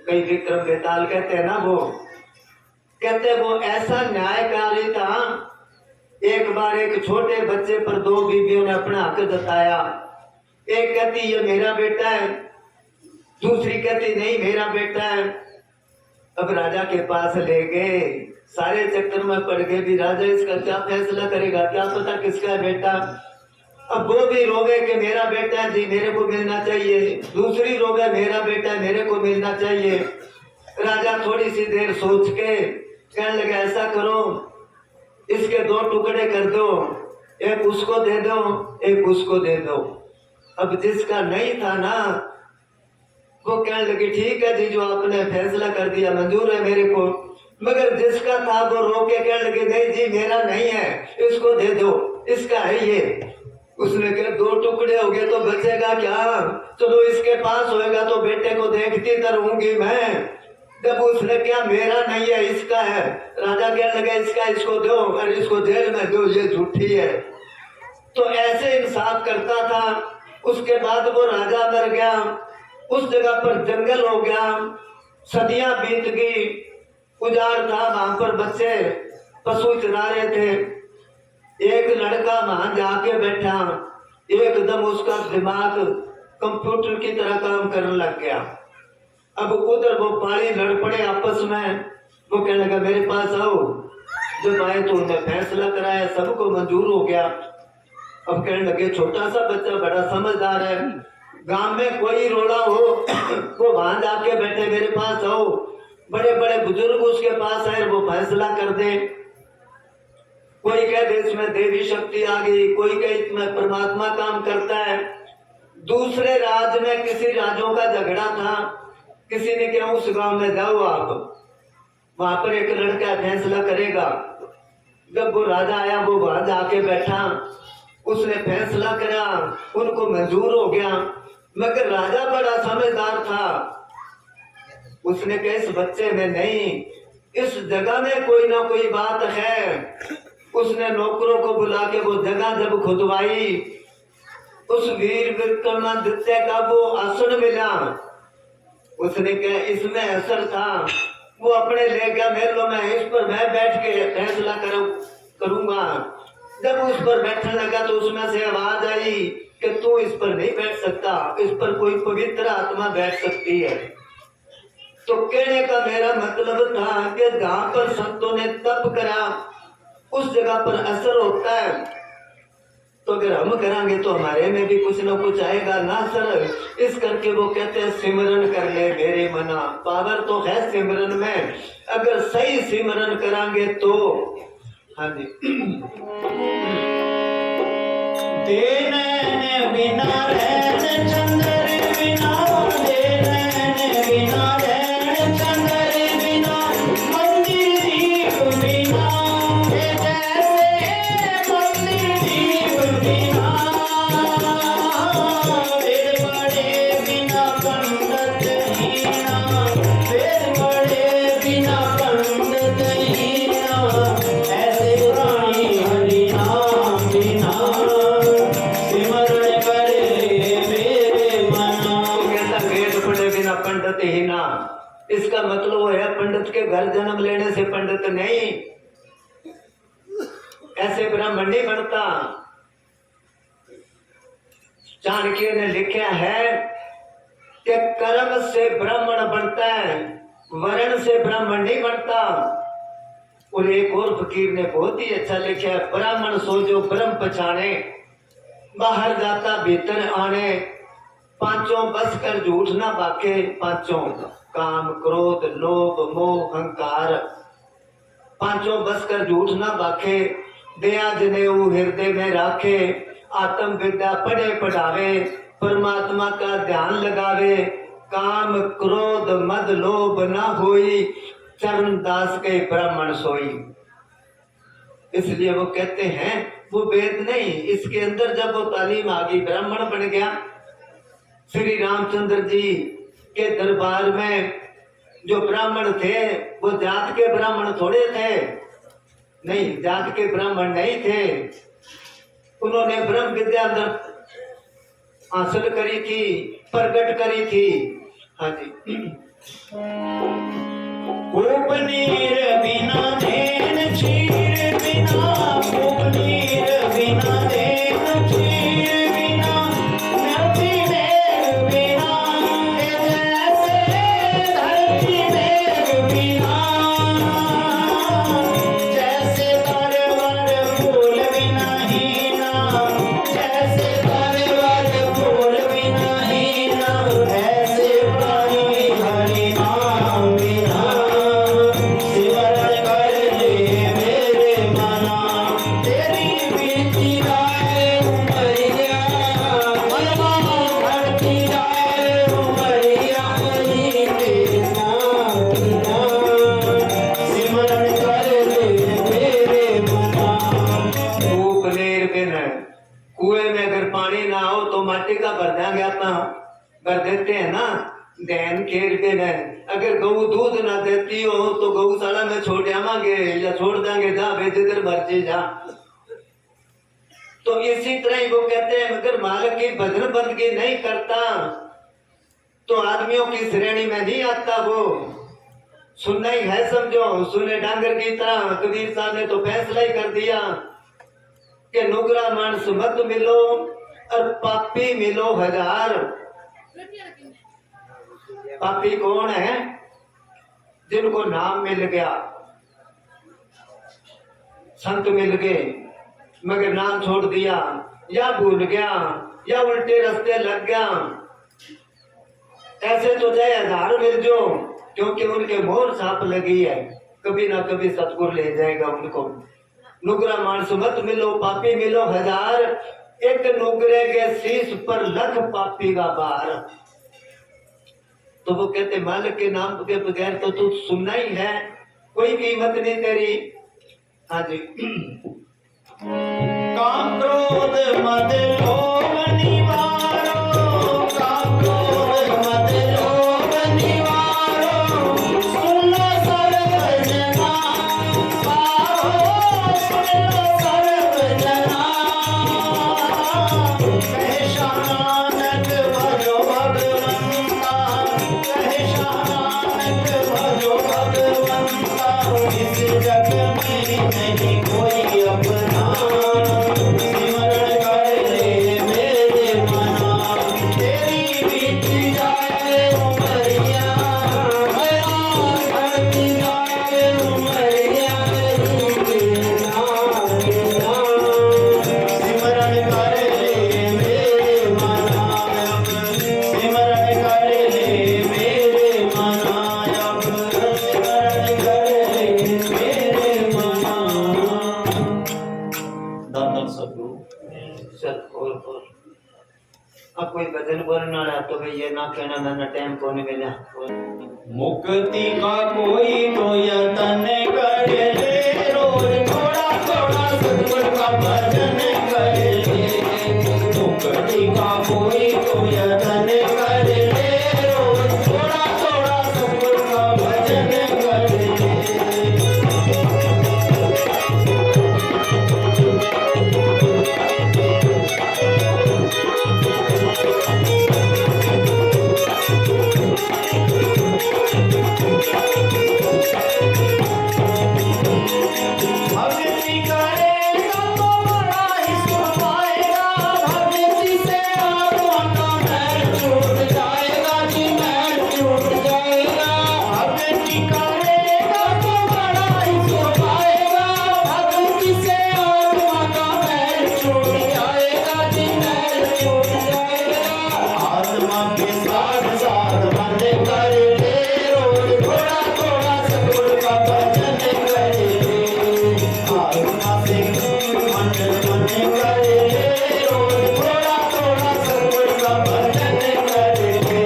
कई विक्रम बेताल कहते हैं ना। वो कहते वो ऐसा न्यायकारी था। एक बार एक छोटे बच्चे पर दो बीवियों ने अपना हक जताया। एक कहती ये मेरा बेटा है, दूसरी कहती नहीं मेरा बेटा है। अब राजा के पास ले गए, सारे चक्कर में पड़ गए भी राजा इसका क्या फैसला करेगा, क्या पता किसका बेटा। अब वो भी रोवे कि मेरा बेटा है जी, मेरे को मिलना चाहिए। दूसरी रोवे मेरा बेटा है, मेरे को मिलना चाहिए। राजा थोड़ी सी देर सोच के कहने लगा ऐसा करो, इसके दो टुकड़े कर दो, एक उसको दे दो, एक उसको दे दो। अब जिसका नहीं था ना वो कहने लगी ठीक है जी, जो आपने फैसला कर दिया मंजूर है मेरे को। मगर जिसका था वो रो के कहने लगे नहीं जी मेरा नहीं है, इसको दे दो, इसका है ये। उसने कहा दो टुकड़े हो गए तो बचेगा क्या, चलो इसके पास होएगा तो बेटे को देखती तो रहूंगी मैं। जब उसने क्या मेरा नहीं है इसका है, राजा कहने लगा इसका इसको दो और इसको जेल में दो, ये झूठी है। तो ऐसे इंसाफ करता था। उसके बाद वो राजा मर गया, उस जगह पर जंगल हो गया, सदियां बीत गई, उजाड़ था, वहां पर बच्चे पशु चरा रहे थे। एक लड़का वहां जाके बैठा, एकदम उसका दिमाग कंप्यूटर की तरह काम करने लग गया। अब उधर वो पानी लड़ पड़े आपस में। वो कहने लगा मेरे पास आओ। जब आए तो उन्हें फैसला कराया, सबको मंजूर हो गया। अब कहने लगे छोटा सा बच्चा बड़ा समझदार है, गांव में कोई रोड़ा हो वो वहां जाके बैठे, मेरे पास आओ। बड़े बड़े बुजुर्ग उसके पास आए, वो फैसला कर दे। कोई कहते इसमें देवी शक्ति आ गई, कोई कहे इसमें परमात्मा काम करता है। दूसरे राज्य में किसी राज्यों का झगड़ा था, किसी ने कहा उस गांव में जाओ आप, वहां पर एक लड़का फैसला करेगा। जब वो राजा आया, वो वहां जाके बैठा, उसने फैसला करा, उनको मंजूर हो गया। मगर राजा बड़ा समझदार था, उसने कहा इस बच्चे में नहीं, इस जगह में कोई ना कोई बात है। उसने नौकरों को बुला के वो जगह जब खुदवाई, उस वीर विक्रमादित्य का वो आसन मिला। उसने कहा इसमें असर था, वो अपने ले गया महलों में, इस पर मैं बैठ के फैसला करूंगा। जब उस पर बैठने लगा तो उसमें से आवाज आई कि तू इस पर नहीं बैठ सकता, इस पर कोई पवित्र आत्मा बैठ सकती है। तो कहने का मेरा मतलब था कि जहां पर संतों ने तप करा उस जगह पर असर होता है। तो अगर हम करांगे तो हमारे में भी कुछ ना कुछ आएगा ना सर। इस करके वो कहते हैं सिमरन कर ले मेरे मना। पावर तो है सिमरन में, अगर सही सिमरन करांगे तो। हाँ जी। देन बिना रहन चंदर बिना, देन बिना रहन चंदर बिना, मंदिर दीप बिना, जैसे मंदिर दीप बिना, वेद बड़े बिना पंडित हीना, वेद बड़े बिना पंडित हीना, ऐसे प्राणी हरि नाम बिना सिमरण करे मेरे मना। कहता वेद पढ़े बिना पंडित ही ना, इसका मतलब वो है पंडित के घर जन्म लेने से पंडित नहीं, ऐसे ब्राह्मण नहीं बनता। चाणक्य ने लिखा है कि कर्म से ब्राह्मण बनता है, वर्ण से ब्राह्मण नहीं बनता। और एक और फकीर ने बहुत ही अच्छा लिखा है, ब्राह्मण सो जो ब्रह्म पछाने, बाहर जाता भीतर आने, पांचों बस कर झूठ ना बाके। पांचों काम क्रोध लोभ मोह अहंकार, पांचों बस कर झूठ ना बाके। दया जनेऊ हृदय में राखे, आत्म विद्या पढ़े पढ़ावे, परमात्मा का ध्यान लगावे। काम क्रोध मद लोभ ना होई, चरण दास के ब्राह्मण सोई। इसलिए वो कहते हैं वो वेद नहीं, इसके अंदर जब वो तालीम आ गई ब्राह्मण बन गया। श्री रामचंद्र जी के दरबार में जो ब्राह्मण थे वो जात के ब्राह्मण थोड़े थे, नहीं जात के ब्राह्मण नहीं थे। उन्होंने ब्रह्म विद्या अंदर हासिल करी थी, प्रकट करी थी। हाँ जी। उपनीर बिना देन चीर बिना, उपनीर बिना देन चीर बिना, धरती मेघ बिना, जैसे धरती मेघ बिना, जैसे तरवर फूल बिना हीना, जैसे तरवर फूल बिना हीना, ऐसे प्राणी हरि नाम बिना सिमरण कर ले मेरे मना। तेरी बीती जाए उमरिया, मनवा बढ़ती जाए उमरिया, नहीं तेरा बिना सिमरण कर ले मेरे मना। उपनेर बिन कुएं में अगर पानी ना हो तो माटी का भर देंगे, अपना भर देते हैं ना। दैन खेर बिन अगर गऊ दूध ना देती हो तो गौशाला में छोड़ आवांगे या छोड़ देंगे, जा बे जिधर मर्जी जा। तो इसी तरह ही वो कहते हैं अगर मालिक की भजन बंदगी नहीं करता तो आदमियों की श्रेणी में नहीं आता वो। सुनना ही है समझो, सुने डांगर की तरह। कबीर साहब ने तो फैसला ही कर दिया कि नुगरा मानस मत मिलो और पापी मिलो 1000। पापी कौन है? जिनको नाम मिल गया, संत मिल गए, मगर नाम छोड़ दिया, या भूल गया, या उल्टे रास्ते लग गया, ऐसे तो चाहे 1000 मिल जो, क्योंकि उनके मोहर छाप लगी है। कभी ना कभी सतगुरु ले जाएगा उनको। नुगरा मानस मत मिलो, पापी मिलो 1000। एक नुगरे के शीश पर लख पापी का भार। तो वो कहते मालिक के नाम के बगैर तो तू सुनना ही है, कोई कीमत नहीं तेरी। हाँ जी। काम क्रोध मद लोभ निवारो, काम क्रोध मद लोभ निवारो, सुन लो सर्व जना, आओ सुन लो सर्व जना। कहे शानक भजो भगवंता, कहे शानक भजो भगवंता, इस जग में नहीं कोई अपना। सिमरण कर ले मेरे मना, तेरी बीत जाए उमरिया, बढ़ती जाए उमरिया, सिमरण कर ले मेरे मना, सिमरण कर ले मेरे मना, सिमरण कर ले मेरे मना। धन सतगुरु। चल और अब कोई भजन बोलने वाला तो भाई ये ना कहना मैंने टाइम को नहीं मिला। मुक्ति का कोई तो यतन कर ले, रोज थोड़ा थोड़ा सतगुरु का भजन कर ले। मुक्ति का कोई तो यतन कर ले, रोज थोड़ा थोड़ा सतगुरु का भजन कर ले। भक्ति करेगा तो बड़ा ही सुख पाएगा, भक्ति से आत्मा का मैल छूट जाएगा जी, मैल छूट जाएगा। भक्ति करेगा तो बड़ा ही सुख पाएगा, भक्ति से आत्मा का मैल छूट जाएगा जी, मैल छूट जाएगा। आत्मा के साथ साथ मन कर ले, रोज थोड़ा थोड़ा सतगुरु का भजन कर ले। आत्मा से मन कर ले, रोज थोड़ा थोड़ा सतगुरु का भजन कर ले।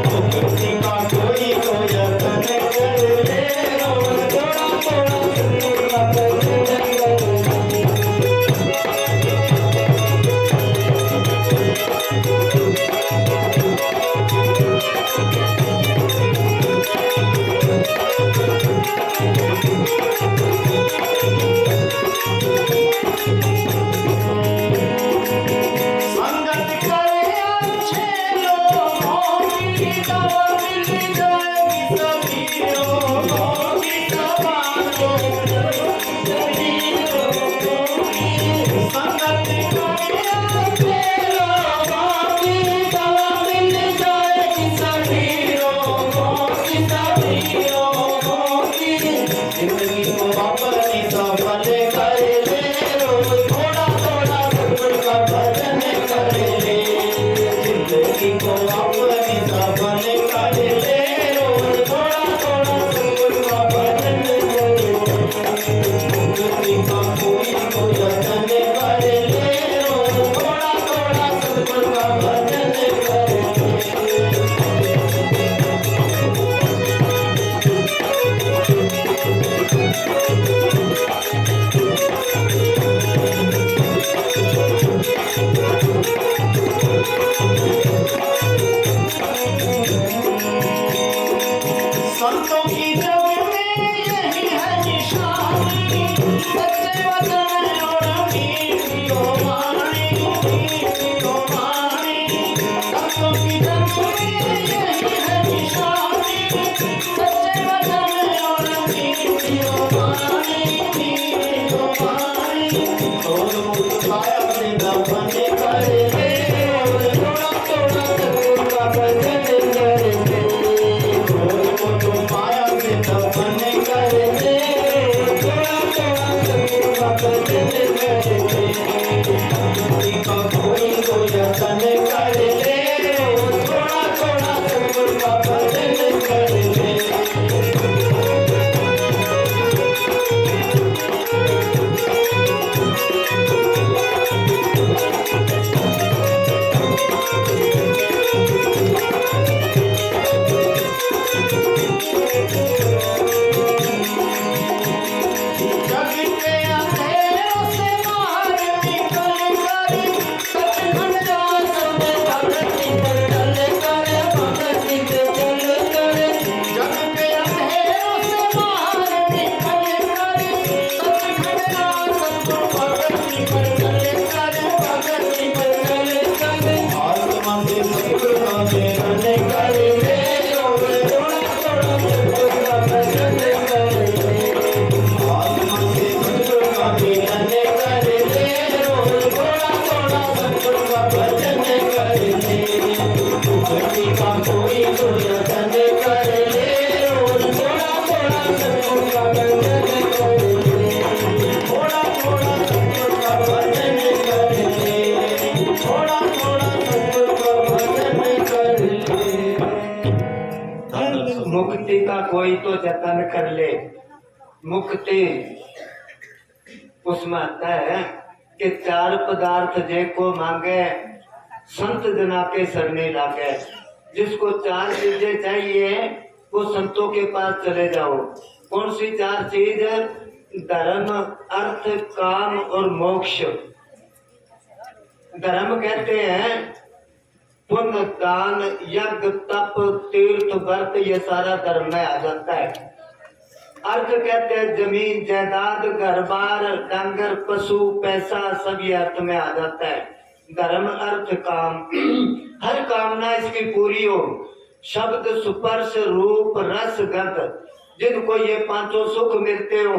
मुक्ति का कोई तो यतन कर ले, रोज थोड़ा थोड़ा सतगुरु का भजन कर ले। संगत करे अच्छे लोगों की, दवा मिल जाएगी सभी लोगों की, दवा सभी लोगों की। संगत करे अच्छे लोगों की, दवा मिल जाएगी सभी लोगों की, सभी लोगों की। जिंदगी को अपनी सफल कर ले, रोज थोड़ा थोड़ा सतगुरु का भजन कर ले। जिंदगी को अपनी सफल कर ले, रोज थोड़ा थोड़ा सतगुरु का भजन कर ले। मुक्ति का कोई तो यतन कर ले, रोज थोड़ा थोड़ा सतगुरु का भजन कर ले। संतों की जग में यही है निशानी, सच्चे वचन और मीठी ओ वाणी, मीठी ओ वाणी। संतों की जग में यही है निशानी, सच्चे वचन थोड़ा थोड़ा सतगुरु का भजन करते, थोड़ा थोड़ा सतगुरु का भजन करते। मुक्ति का कोई तो जतन कर ले। मुक्ति उसमें आता है कि चार पदार्थ जे को मांगे संत जना के सरने लागे। जिसको चार चीजें चाहिए वो संतों के पास चले जाओ। कौन सी चार चीज? धर्म, अर्थ, काम और मोक्ष। धर्म कहते हैं पुण्य, दान, यज्ञ, तप, तीर्थ, व्रत, ये सारा धर्म में आ जाता है। अर्थ कहते हैं जमीन, जायदाद, घर बार, डंगर, पशु, पैसा, सब ये अर्थ में आ जाता है। धर्म, अर्थ, काम, हर कामना इसकी पूरी हो। शब्द, स्पर्श, रूप, रस, गंध, जिनको ये पांचों सुख मिलते हो।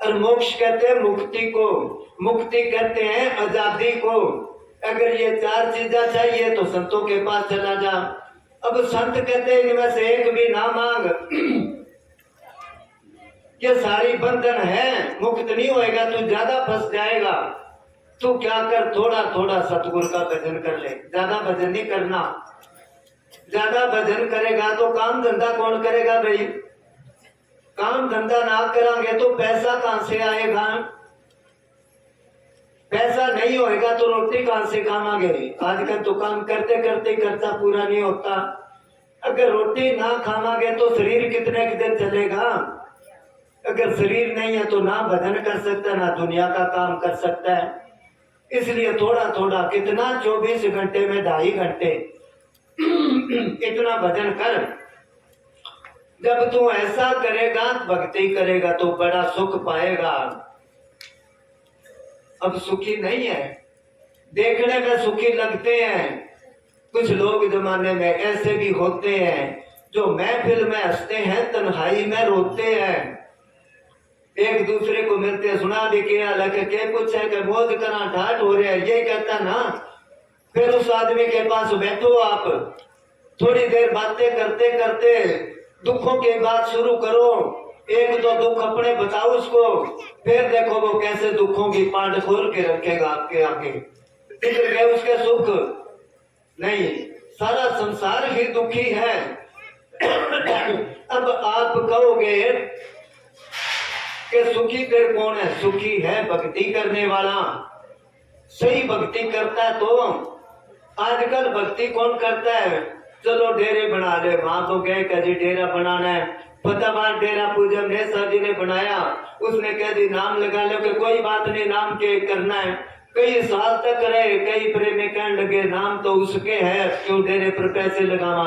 और मोक्ष कहते हैं मुक्ति को। मुक्ति कहते हैं आजादी को। अगर ये चार चीजें चाहिए तो संतों के पास चला जा। अब संत कहते हैं इनमें से एक भी ना मांग, ये सारी बंधन है, मुक्त नहीं होएगा, तू ज्यादा फंस जाएगा। तू क्या कर, थोड़ा थोड़ा सतगुरु का भजन कर ले। ज्यादा भजन नहीं करना। ज्यादा भजन करेगा तो काम धंधा कौन करेगा भाई? काम धंधा ना करांगे तो पैसा कहां से आएगा? पैसा नहीं होएगा तो रोटी कहां से खावांगे? आजकल तो काम करते करते खर्चा पूरा नहीं होता। अगर रोटी ना खावांगे तो शरीर कितने दिन चलेगा? अगर शरीर नहीं है तो ना भजन कर सकता, ना दुनिया का काम कर सकता है। इसलिए थोड़ा थोड़ा, कितना 24 घंटे में 2.5 घंटे इतना भजन कर। जब तू ऐसा करेगा, भक्ति करेगा तो बड़ा सुख पाएगा। अब सुखी नहीं है, देखने में सुखी लगते हैं। कुछ लोग जमाने में ऐसे भी होते हैं जो महफिल में हंसते हैं, तन्हाई में रोते हैं। एक दूसरे को मिलते सुना भी किया, लगे के पूछे कि मौज करा ठाट हो रहे हैं, ये कहता ना। फिर उस आदमी के पास बैठो आप, थोड़ी देर बातें करते करते दुखों की बात शुरू करो। एक दो दुख अपने बताओ उसको, फिर देखो वो कैसे दुखों की पांड खोल के रखेगा आपके आगे। किधर गए उसके सुख? नहीं, सारा संसार ही दुखी है। अब आप कहोगे कि सुखी फिर कौन है? सुखी है भक्ति करने वाला। सही भक्ति करता है तो। आजकल भक्ति कौन करता है? चलो डेरे बना ले, वहां तो गए कभी डेरा बनाना है, फतेहाबाद डेरा पूजन ने सर जी ने बनाया, उसने कह दी नाम लगा लो कि कोई बात नहीं, नाम के करना है। कई साल तक रहे, कई प्रेमी कहने लगे नाम तो उसके है, क्यों डेरे पर पैसे लगावा।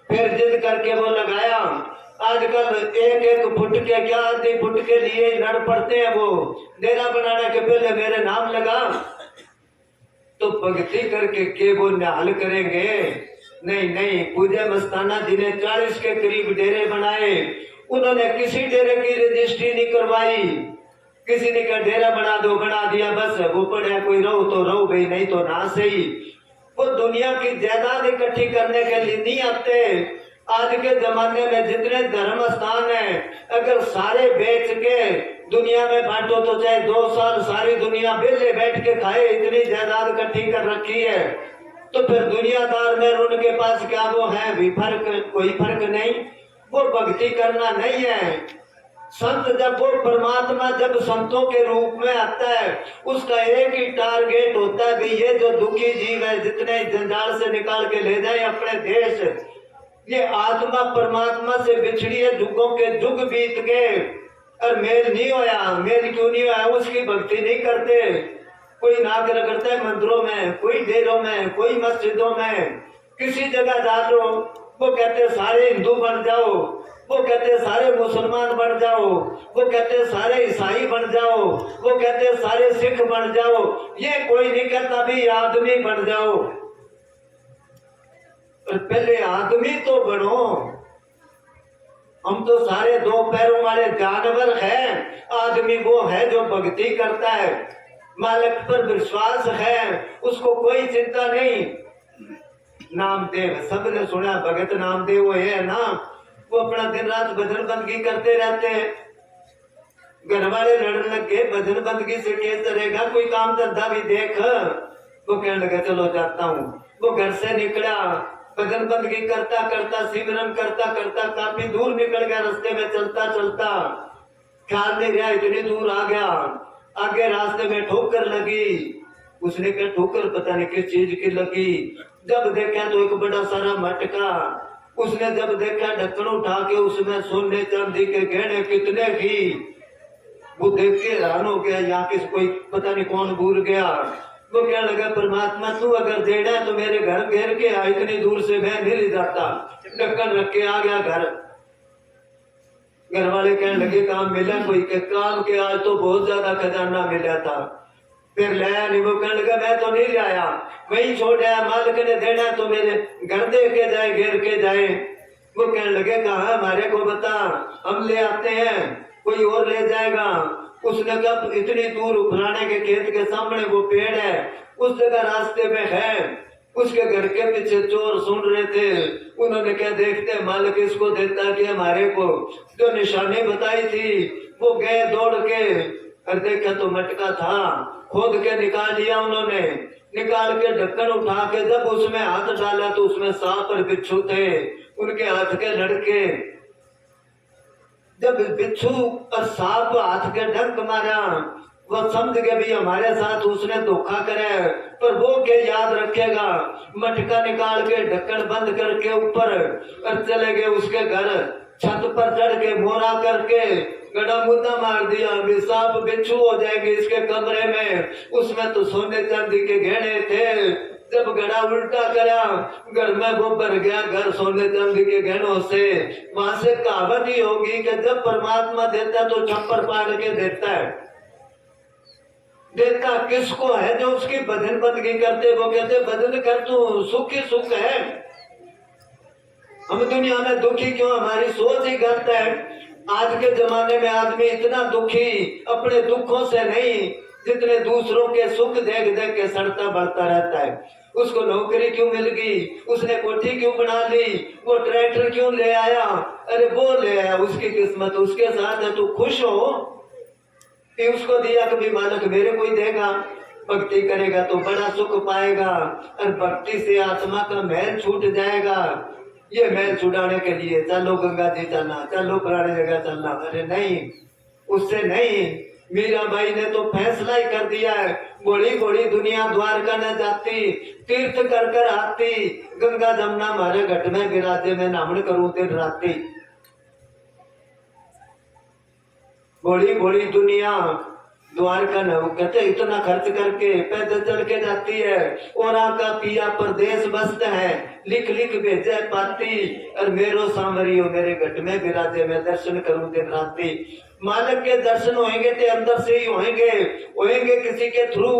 फिर जिद करके वो लगाया। आजकल एक एक फुट के, क्या आधे फुट के लिए लड़ पड़ते हैं। वो डेरा बनाने के पहले मेरे नाम लगा। तो भक्ति करके के वो निहाल करेंगे? नहीं नहीं। पूजा मस्ताना जी ने 40 के करीब डेरे बनाए। उन्होंने किसी डेरे की रजिस्ट्री नहीं करवाई। किसी ने कहा डेरा बना दो, बना दिया, बस वो पड़ा, कोई रहो तो रहो भाई, नहीं तो ना सही। वो दुनिया की जायदाद इकट्ठी करने के लिए नहीं आते। आज के जमाने में जितने धर्म स्थान है, अगर सारे बेच के दुनिया में बांटो तो चाहे 2 साल सारी दुनिया बेले बैठ के खाए, इतनी जायदाद इकट्ठी कर रखी है। तो फिर दुनियादार में उनके पास क्या वो है भी फर्क? कोई फर्क नहीं। वो भक्ति करना नहीं है। संत जब वो परमात्मा जब संतों के रूप में आता है, उसका एक ही टारगेट होता है कि ये जो दुखी जीव है, जितने जंजाल से निकाल के ले जाए अपने देश। ये आत्मा परमात्मा से बिछड़ी है, जुगों के जुग बीत गए और मेल नहीं होया। मेल क्यों नहीं होया? उसकी भक्ति नहीं करते। कोई नाक रगड़ता है मंदिरों में, कोई डेरों में, कोई मस्जिदों में, किसी जगह जा लो, वो कहते सारे हिंदू बन जाओ, वो कहते सारे मुसलमान बन जाओ, वो कहते सारे ईसाई बन जाओ, वो कहते सारे सिख बन जाओ। ये कोई नहीं कहता भी आदमी बन जाओ। पहले आदमी तो बनो। हम तो सारे 2 पैरों वाले जानवर हैं। आदमी वो है जो भक्ति करता है, मालिक पर विश्वास है, उसको कोई चिंता नहीं। नामदेव सबने सुना, भगत नामदेव वो है ना, वो अपना दिन रात भजन बंदगी करते रहते हैं। घर वाले लड़ने लगे, भजन बंदगी से क्या चलेगा, कोई काम धंधा भी देख। वो कहने लगे चलो जाता हूँ। वो घर से निकला, भजन बंदगी करता करता, सिमरन करता करता काफी दूर निकल गया। रास्ते में चलता चलता ख्याल नहीं रहा, इतनी दूर आ गया। आगे रास्ते में ठोकर लगी। उसने कहा ठोकर पता नहीं किस चीज की लगी। जब देखा तो एक बड़ा सारा मटका। उसने जब देखा ढक्कन उठा के उसमें सोने चांदी के गहने कितने की। वो देख के हैरान हो गया, यहाँ किस कोई पता नहीं कौन भूल गया। वो क्या लगा परमात्मा तू अगर देना है तो मेरे घर घेर के आ, इतनी दूर से मैं नहीं ले जाता। ढक्कन रख के आ गया घर। घर वाले कहने लगे काम मिला कोई के काम के, आज तो बहुत ज्यादा खजाना मिला था, फिर लाया नहीं। वो कहने लगा मैं तो नहीं लाया, वही छोड़ आया, मालिक ने देना तो मेरे घर दे के जाए, घेर के जाए। वो कहने लगे कहा हमारे को बता, हम ले आते हैं, कोई और ले जाएगा। उसने कहा इतनी दूर फलाने के खेत के सामने वो पेड़ है, उस जगह रास्ते में है। उसके घर के पीछे चोर सुन रहे थे। उन्होंने क्या देखते मालिक इसको देता कि हमारे को जो निशानी बताई थी। वो गए दौड़ के और देखा तो मटका था, खोद के निकाल लिया उन्होंने। निकाल के ढक्कन उठा के जब उसमें हाथ डाला तो उसमें सांप और बिच्छू थे, उनके हाथ के लड़के। जब बिच्छू और सांप हाथ के डंक मारा, वो समझ गए भी हमारे साथ उसने धोखा करे, पर वो क्या याद रखेगा। मटका निकाल के ढक्कन बंद करके ऊपर और चले गए उसके घर। छत पर चढ़ के मोरा करके गड़ा मुद्दा मार दिया, अभी सांप बिच्छू हो जाएंगे इसके कमरे में। उसमें तो सोने चांदी के गहने थे। जब गड़ा उल्टा करा, घर में वो भर गया, घर सोने चांदी के गहनों से। वहां से कहावत ही होगी कि जब परमात्मा देता तो छप्पर पाड़ के देता है। देता किसको है जो उसकी भजन बंदगी करते। वो कहते भजन कर तू सुख ही सुख है। हम दुनिया में दुखी क्यों, हमारी सोच ही गलत है। आज के जमाने में आदमी इतना दुखी अपने दुखों से नहीं, जितने दूसरों के सुख देख देख के सड़ता बढ़ता रहता है। उसको नौकरी क्यों मिल गई, उसने कोठी क्यों बना ली, वो ट्रैक्टर क्यों ले आया, अरे वो ले आया, उसकी किस्मत उसके साथ है। तू खुश हो कि उसको दिया, कभी मालिक मेरे को ही देगा। भक्ति करेगा तो बड़ा सुख पाएगा, और भक्ति से आत्मा का मैल छूट जाएगा। ये मैल छुड़ाने के लिए चलो गंगा जी चलना, चलो पुरानी जगह चलना, अरे नहीं, उससे नहीं। मीराबाई ने तो फैसला ही कर दिया है, बड़ी बड़ी दुनिया द्वारका न जाती, तीर्थ कर कर आती, गंगा जमुना हमारे घट में विराजे, मैं नामन करूं दिन राती। बड़ी बड़ी दुनिया द्वारका न, कहते इतना खर्च करके पैदल चल के जाती है। और आका पिया परदेश बसत है, लिख लिख भेजे पाती, और मेरो सांवरियो मेरे घट में विराजे, मैं दर्शन करूं दिन राती। मालिक के दर्शन होंगे तो अंदर से ही होंगे किसी के थ्रू,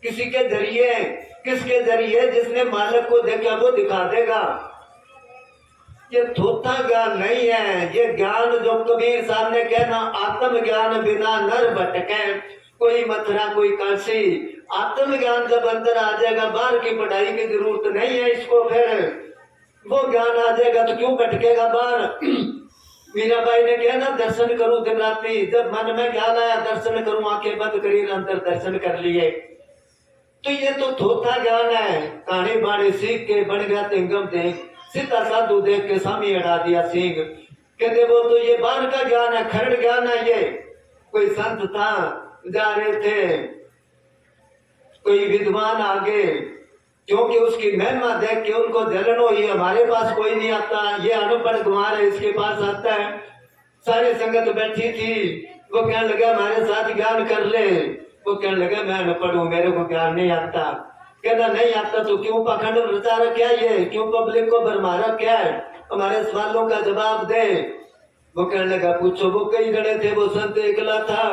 किसी के जरिए। किसके जरिए? जिसने मालिक को देखा वो दिखा देगा। ये थोथा ज्ञान नहीं है, ये ज्ञान जो कबीर साहब ने कहना, आत्म ज्ञान बिना नर भटके, कोई मथुरा कोई काशी। आत्म ज्ञान जब अंदर आ जाएगा, बाहर की पढ़ाई की जरूरत नहीं है इसको। फिर वो ज्ञान आ जाएगा तो क्यों भटकेगा बाहर। मीराबाई ने कहा ना दर्शन करूं दिन राती, जब मन में ख्याल आया दर्शन करूं, आंखें बंद करी, अंदर दर्शन कर लिए। तो ये तो थोथा ज्ञान है। कहानी बाड़ी सीख के बन गया तिंगम देख, सीधा साधु देख के सामी अड़ा दिया सिंह। कहते वो तो ये बाहर का ज्ञान है, खरड़ ज्ञान है ये। कोई संत था, जा रहे थे, कोई विद्वान आगे, क्योंकि उसकी महिमा देख के उनको जलन हुई, हमारे पास कोई नहीं आता, ये अनपढ़ गुमार है, इसके पास आता है। सारी संगत बैठी थी। वो कहने लगा हमारे साथ ज्ञान कर ले। वो कहने लगा मैं अनपढ़ हूं, मेरे को ज्ञान नहीं आता। कहना नहीं आता तो क्यों पाखंड रचा रखा है, ये क्यों पब्लिक को भरमा रखा है, हमारे सवालों का जवाब दे। वो कहने लगा पूछो। वो कई जने थे, वो संत एकला था,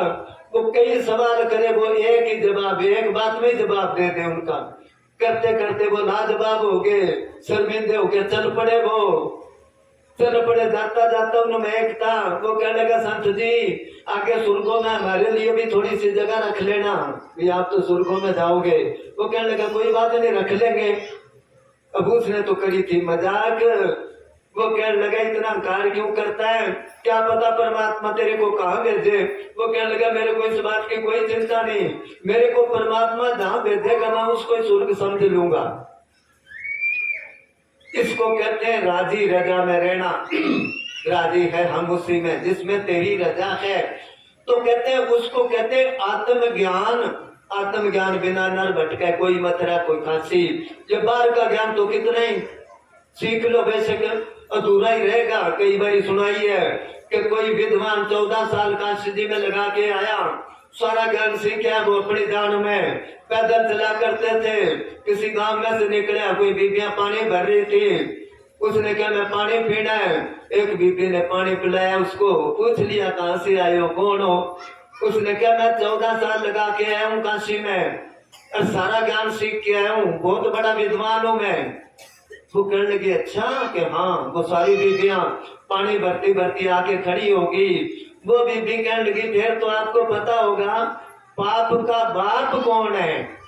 वो कई सवाल करे, वो एक ही जवाब, एक बात में जवाब दे दे उनका। करते करते वो लाजवाब हो गए, शर्मिंदे हो गए, चल पड़े। वो चल पड़े, जाता जाता उनमें एक था, वो कहने लगा संत जी आगे सुर्गों में हमारे लिए भी थोड़ी सी जगह रख लेना, भी आप तो सुर्गों में जाओगे। वो कहने लगा कोई बात नहीं, रख लेंगे। अब उसने तो करी थी मजाक। वो कहने लगा इतना अहंकार क्यों करता है, क्या पता परमात्मा तेरे को कहाँ भेजे। वो कहने लगा मेरे को इस बात की कोई चिंता नहीं, मेरे को परमात्मा जहाँ भेजेगा मैं उसको स्वर्ग समझ लूंगा। इसको कहते हैं राजी रजा में रहना। राजी है हम उसी में जिसमें तेरी रजा है। तो कहते हैं उसको कहते हैं आत्मज्ञान। आत्मज्ञान बिना नर भटके, कोई मथुरा कोई काशी। ये बाहर का ज्ञान तो कितना ही सीख लो, बेशक अधूरा ही रहेगा। कई बार सुनाई है कि कोई विद्वान 14 साल काशी जी में लगा के आया, सारा ज्ञान सीखा, वो अपनी जान में पैदल चला करते थे। किसी गांव में से निकला, कोई बीबियां पानी भर रही थी, उसने कहा मैं पानी पीना है। एक बीबी ने पानी पिलाया, उसको पूछ लिया कहाँ से आए हो, कौन हो। उसने कहा मैं 14 साल लगा के आया हूँ काशी में और सारा ज्ञान सीख के आया हूँ, बहुत बड़ा विद्वान हूँ मैं। वो कहने लगी अच्छा कि हाँ। वो सारी बीबियां पानी भरती भरती आके खड़ी होगी। वो बीबी कहने लगी फिर तो आपको पता होगा पाप का बाप कौन है।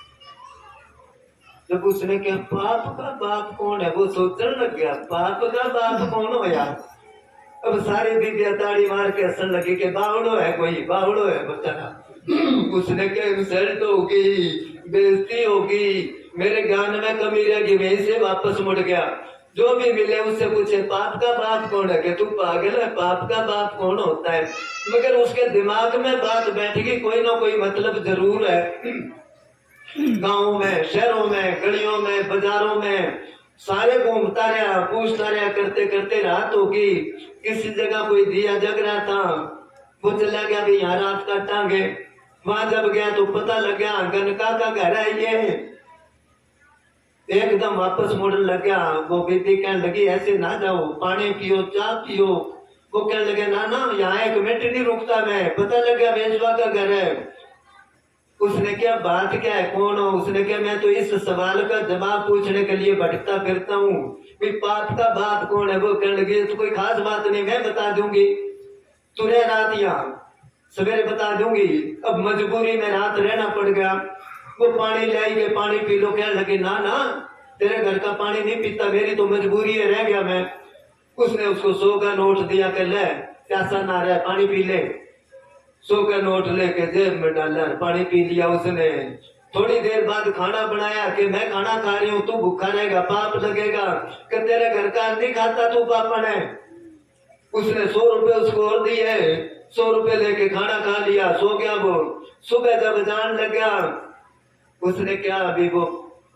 जब उसने कहा पाप का बाप कौन है, वो सोचने लग गया पाप का बाप कौन हो यार। अब सारी बीबियां ताड़ी मार के हंसने लगी कि बावड़ो है, कोई बावड़ो है बेचारा। उसने कहा इंसल्ट होगी, बेइज्जती होगी, मेरे ज्ञान में कमी रहेगी। वहीं से वापस मुड़ गया। जो भी मिले उससे पूछे पाप का बाप कौन है, कि तू पागल है, पाप का बाप कौन होता है। मगर उसके दिमाग में बात बैठ गई, कोई ना कोई मतलब जरूर है। गाँव में, शहरों में, गलियों में, बाजारों में सारे घूमता रहा, पूछता रहा, करते करते रात होगी। किसी जगह कोई दिया जग रहा था, वो चला गया भी यहाँ रात काटांगे। वहां जब गया तो पता लग गया गनका का घर है ये। एकदम वापस मुड़ने लग गया। वो बीबी कहने लगी ऐसे ना जाओ, पानी पियो, चाय पियो। वो कहने लगे ना ना यहाँ 1 मिनट नहीं रुकता मैं, पता लग गया बेजवा का घर है। उसने क्या बात क्या है, कौन हो। उसने क्या मैं तो इस सवाल का जवाब पूछने के लिए भटकता फिरता हूँ, पाप का बाप कौन है। वो कहने लगी तो कोई खास बात नहीं, मैं बता दूंगी, तू रह रात यहाँ, सवेरे बता दूंगी। अब मजबूरी में रात रहना पड़ गया। वो पानी लाई के पानी पी लो। कहने लगे ना ना तेरे घर का पानी नहीं पीता, मेरी तो मजबूरी है, रह गया मैं। उसने उसको 100 का नोट दिया कि ले प्यासा ना रहा, पानी पी ले। 100 का नोट लेके जेब में डाला, पानी पी लिया उसने। थोड़ी देर बाद खाना बनाया कि मैं खाना खा रही हूँ, तू भूखा रहेगा, पाप लगेगा। कि तेरे घर का नहीं खाता तू पापन है। उसने 100 रुपए उसको और दिए, 100 रुपए लेके खाना खा लिया, सो गया। वो सुबह जब जान लगा, उसने क्या अभी वो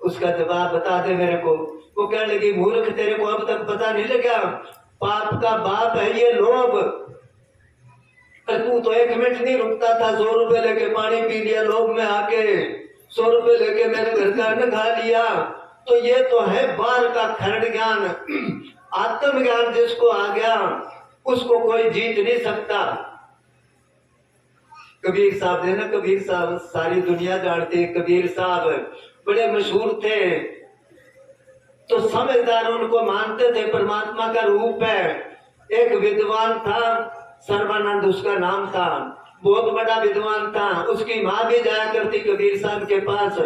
उसका जवाब बता दे मेरे को। वो कहने लगी मूर्ख तेरे को अब तक पता नहीं लगा, पाप का बाप है ये लोभ। तू तो 1 मिनट नहीं रुकता था, 100 रुपए लेके पानी पी लिया, लोभ में आके 100 रुपए लेके मेरे घर का अन्न खा लिया। तो ये तो है बाहर का खंड ज्ञान। आत्मज्ञान जिसको आ गया उसको कोई जीत नहीं सकता। कबीर साहब थे ना, कबीर साहब सारी दुनिया जानती है। कबीर साहब बड़े मशहूर थे, तो समझदार उनको मानते थे परमात्मा का रूप है। एक विद्वान था सर्वानंद उसका नाम था, बहुत बड़ा विद्वान था। उसकी माँ भी जाया करती कबीर साहब के पास।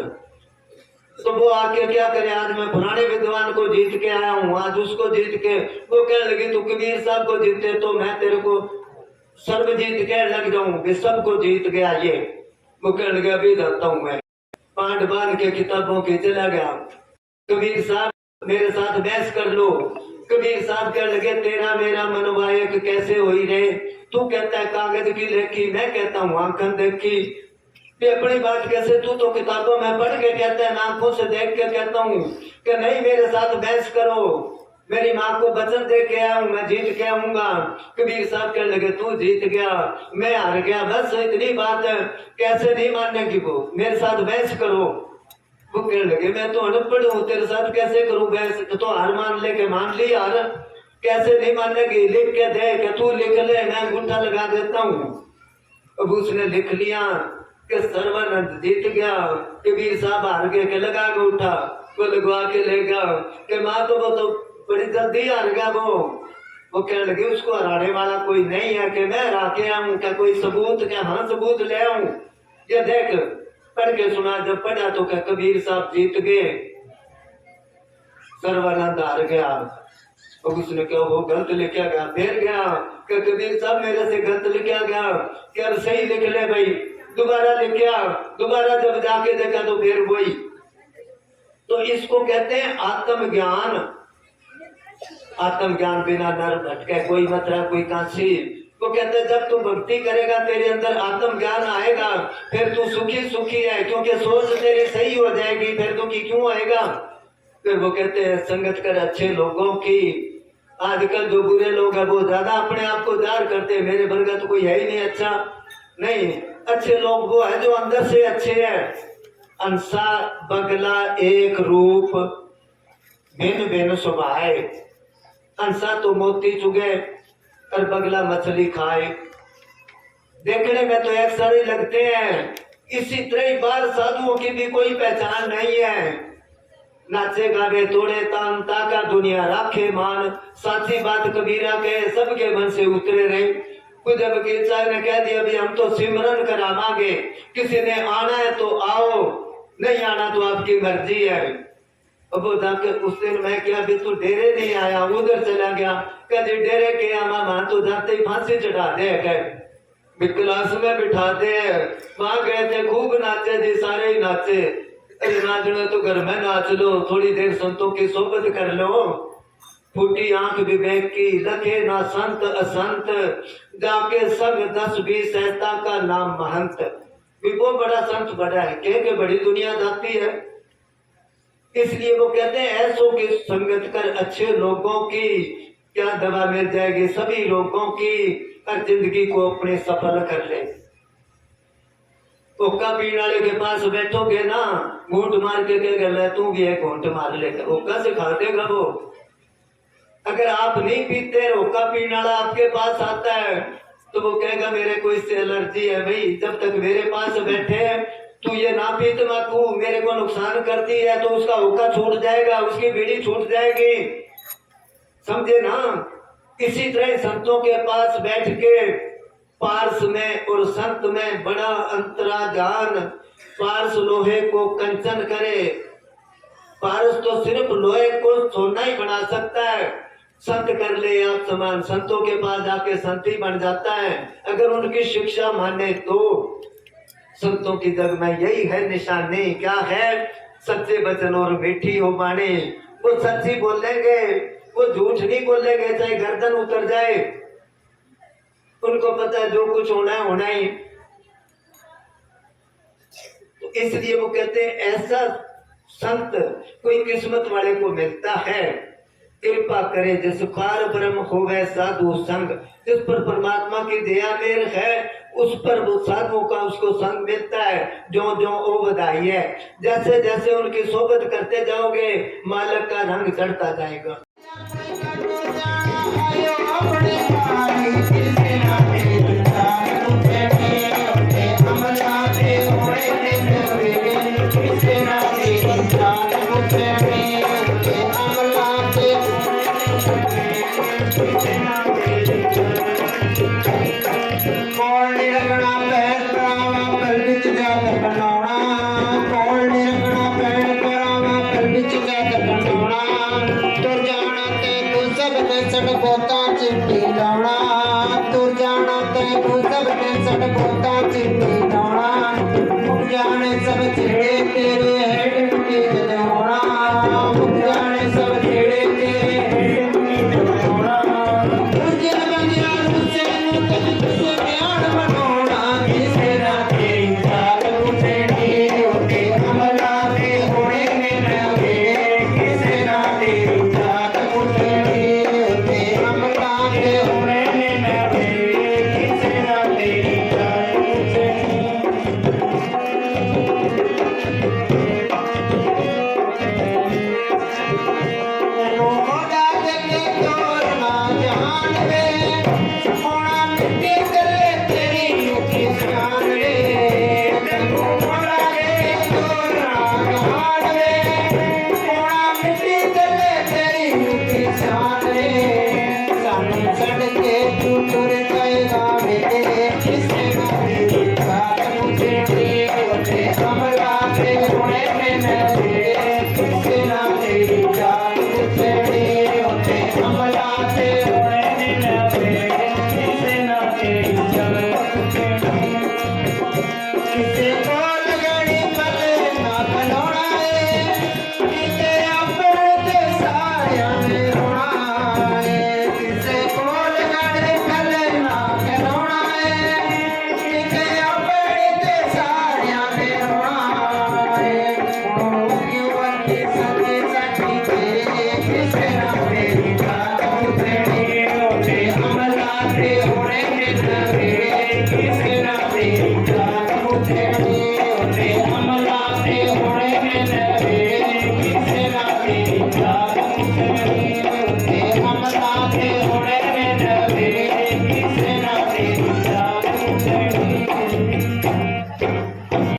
तो वो आके क्या करे, आज मैं पुराने विद्वान को जीत के आया हूँ, आज उसको जीत के। वो कहने लगी तू कबीर साहब को जीते तो मैं तेरे को सर्व जीत के लग जाऊं, सबको जीत गया ये। वो कहने लगा अभी जाता हूं मैं, पांड बांध के किताबों के चला गया। कबीर साहब मेरे साथ बहस कर लो। कबीर साहब कहने लगे तेरा मेरा मनवा एक कैसे हुई रे। तू कहता है कागज की लेखी, मैं कहता हूँ आंखन देखी। ये अपनी बात कैसे, तू तो किताबों में पढ़ के कहता है, आंखों से देख के कहता हूँ कि नहीं मेरे साथ बहस करो, मेरी माँ को वचन दे के आया हूँ, मैं जीत के आऊंगा। कबीर साहब कहने लगे तू जीत गया, मैं हार गया, बस इतनी बात है, कैसे नहीं मानेगी वो, मेरे साथ बहस करो। वो कहने लगे मैं तो अनपढ़ हूँ, तेरे साथ कैसे करूँ बहस, तो हार मान ले के मान ली हार, कैसे नहीं मानेगी, लिख के दे कि तू लिख ले, मैं अंगूठा लगा देता हूँ। अब उसने लिख लिया कि सर्वानंद जीत गया। कबीर साहब हार गए कि लगा अंगूठा, वो लगवा के ले गया कि माँ तो वो तो बड़ी जल्दी हार गया। वो कहने लगे उसको हराने वाला कोई नहीं है कि मैं हरा के आऊं, क्या कोई सबूत, क्या हाँ सबूत ले आऊं, ये देख पढ़ के सुना। जब पढ़ा तो क्या कबीर साहब जीत गए, सर्वानंद हार गया। और उसने कहा वो गलत लिखा गया, फिर गया कि कबीर साहब मेरे से गलत लिखा गया, क्या सही लिख ले भाई। दोबारा लिखा, दोबारा जब जाके देखा तो फिर वही। तो इसको कहते हैं आत्मज्ञान। आत्मज्ञान बिना नर भटके कोई मथुरा कोई काशी। वो कहते हैं जब तू भक्ति करेगा तेरे अंदर आत्मज्ञान आएगा, फिर तू सुखी सुखी है, क्योंकि सोच तेरी सही हो जाएगी, फिर दुखी क्यों आएगा। फिर वो कहते हैं संगत कर अच्छे लोगों की। आजकल जो बुरे लोग हैं वो ज्यादा अपने आप को जाहिर करते हैं, मेरे वर्गा तो कोई है ही नहीं अच्छा। नहीं, अच्छे लोग वो है जो अंदर से अच्छे हैं। अंसा बगला एक रूप भिन्न भिन्न स्वभाव। अंसा तो मोती चुगे और बगला मछली खाए, देखने में तो एक सारे लगते हैं। इसी तरह बार साधुओं की भी कोई पहचान नहीं है। नाचे गावे तोड़े तान ताका दुनिया राखे मान, साची बात कबीरा के सबके मन से उतरे रहे। खुद वकील साहब ने कह दिया अभी हम तो सिमरन करावांगे, किसी ने आना है तो आओ, नहीं आना तो आपकी मर्जी है। अब वो जाके उस दिन मैं क्या भी तू डेरे नहीं आया, उधर चला गया। कभी डेरे के मामा तो जाते ही फांसी चढ़ा दे, क्लास में बिठाते हैं। वहां गए थे, खूब नाचे जी, सारे ही नाचे। अरे नाचना तो घर में नाच लो, थोड़ी देर संतों की सोबत कर लो। फूटी आंख विवेक की, लखे ना संत असंत, जाके सब 10-20 ऐसा का नाम महंत। वो बड़ा संत बड़ा है, के बड़ी दुनिया जाती है। इसलिए वो कहते हैं ऐसों की संगत कर अच्छे लोगों की, क्या दवा मिल जाएगी सभी लोगों की, और जिंदगी को अपने सफल कर ले। ओका पीने वाले के पास बैठोगे ना, घूंट मार के कहेगा तू भी एक घूंट मार लेगा, ओका सिखा देगा वो। अगर आप नहीं पीते, ओका पीने वाला आपके पास आता है तो वो कहेगा मेरे को इससे एलर्जी है। भाई जब तक मेरे पास बैठे तू ये ना पी तम्बाकू मेरे को नुकसान करती है, तो उसका हुक्का छूट जाएगा, उसकी बीड़ी छूट जाएगी, समझे ना। इसी तरह संतों के पास बैठ के पार्स में और संत में बड़ा अंतरा जान। पार्स लोहे को कंचन करे, पारस तो सिर्फ लोहे को सोना ही बना सकता है। संत कर ले आप समान, संतों के पास जाके संत ही बन जाता है अगर उनकी शिक्षा माने तो। संतों की जग में यही है निशानी, क्या है, सच्चे वचन और मीठी हो वाणी। वो सच्ची बोलेंगे, वो झूठ नहीं बोलेंगे, चाहे गर्दन उतर जाए। उनको पता है जो कुछ होना है होना ही। तो इसलिए वो कहते हैं ऐसा संत कोई किस्मत वाले को मिलता है। कृपा करे जिस पार ब्रह्म होवे साधु संग, जिस पर परमात्मा की दया मेर है उस पर वो साधुओं का उसको संग मिलता है। जो जो ओ बधाई है, जैसे जैसे उनकी सोबत करते जाओगे मालक का रंग चढ़ता जाएगा। गोता चिट्ठी लाउना, तू जाना ते तू सब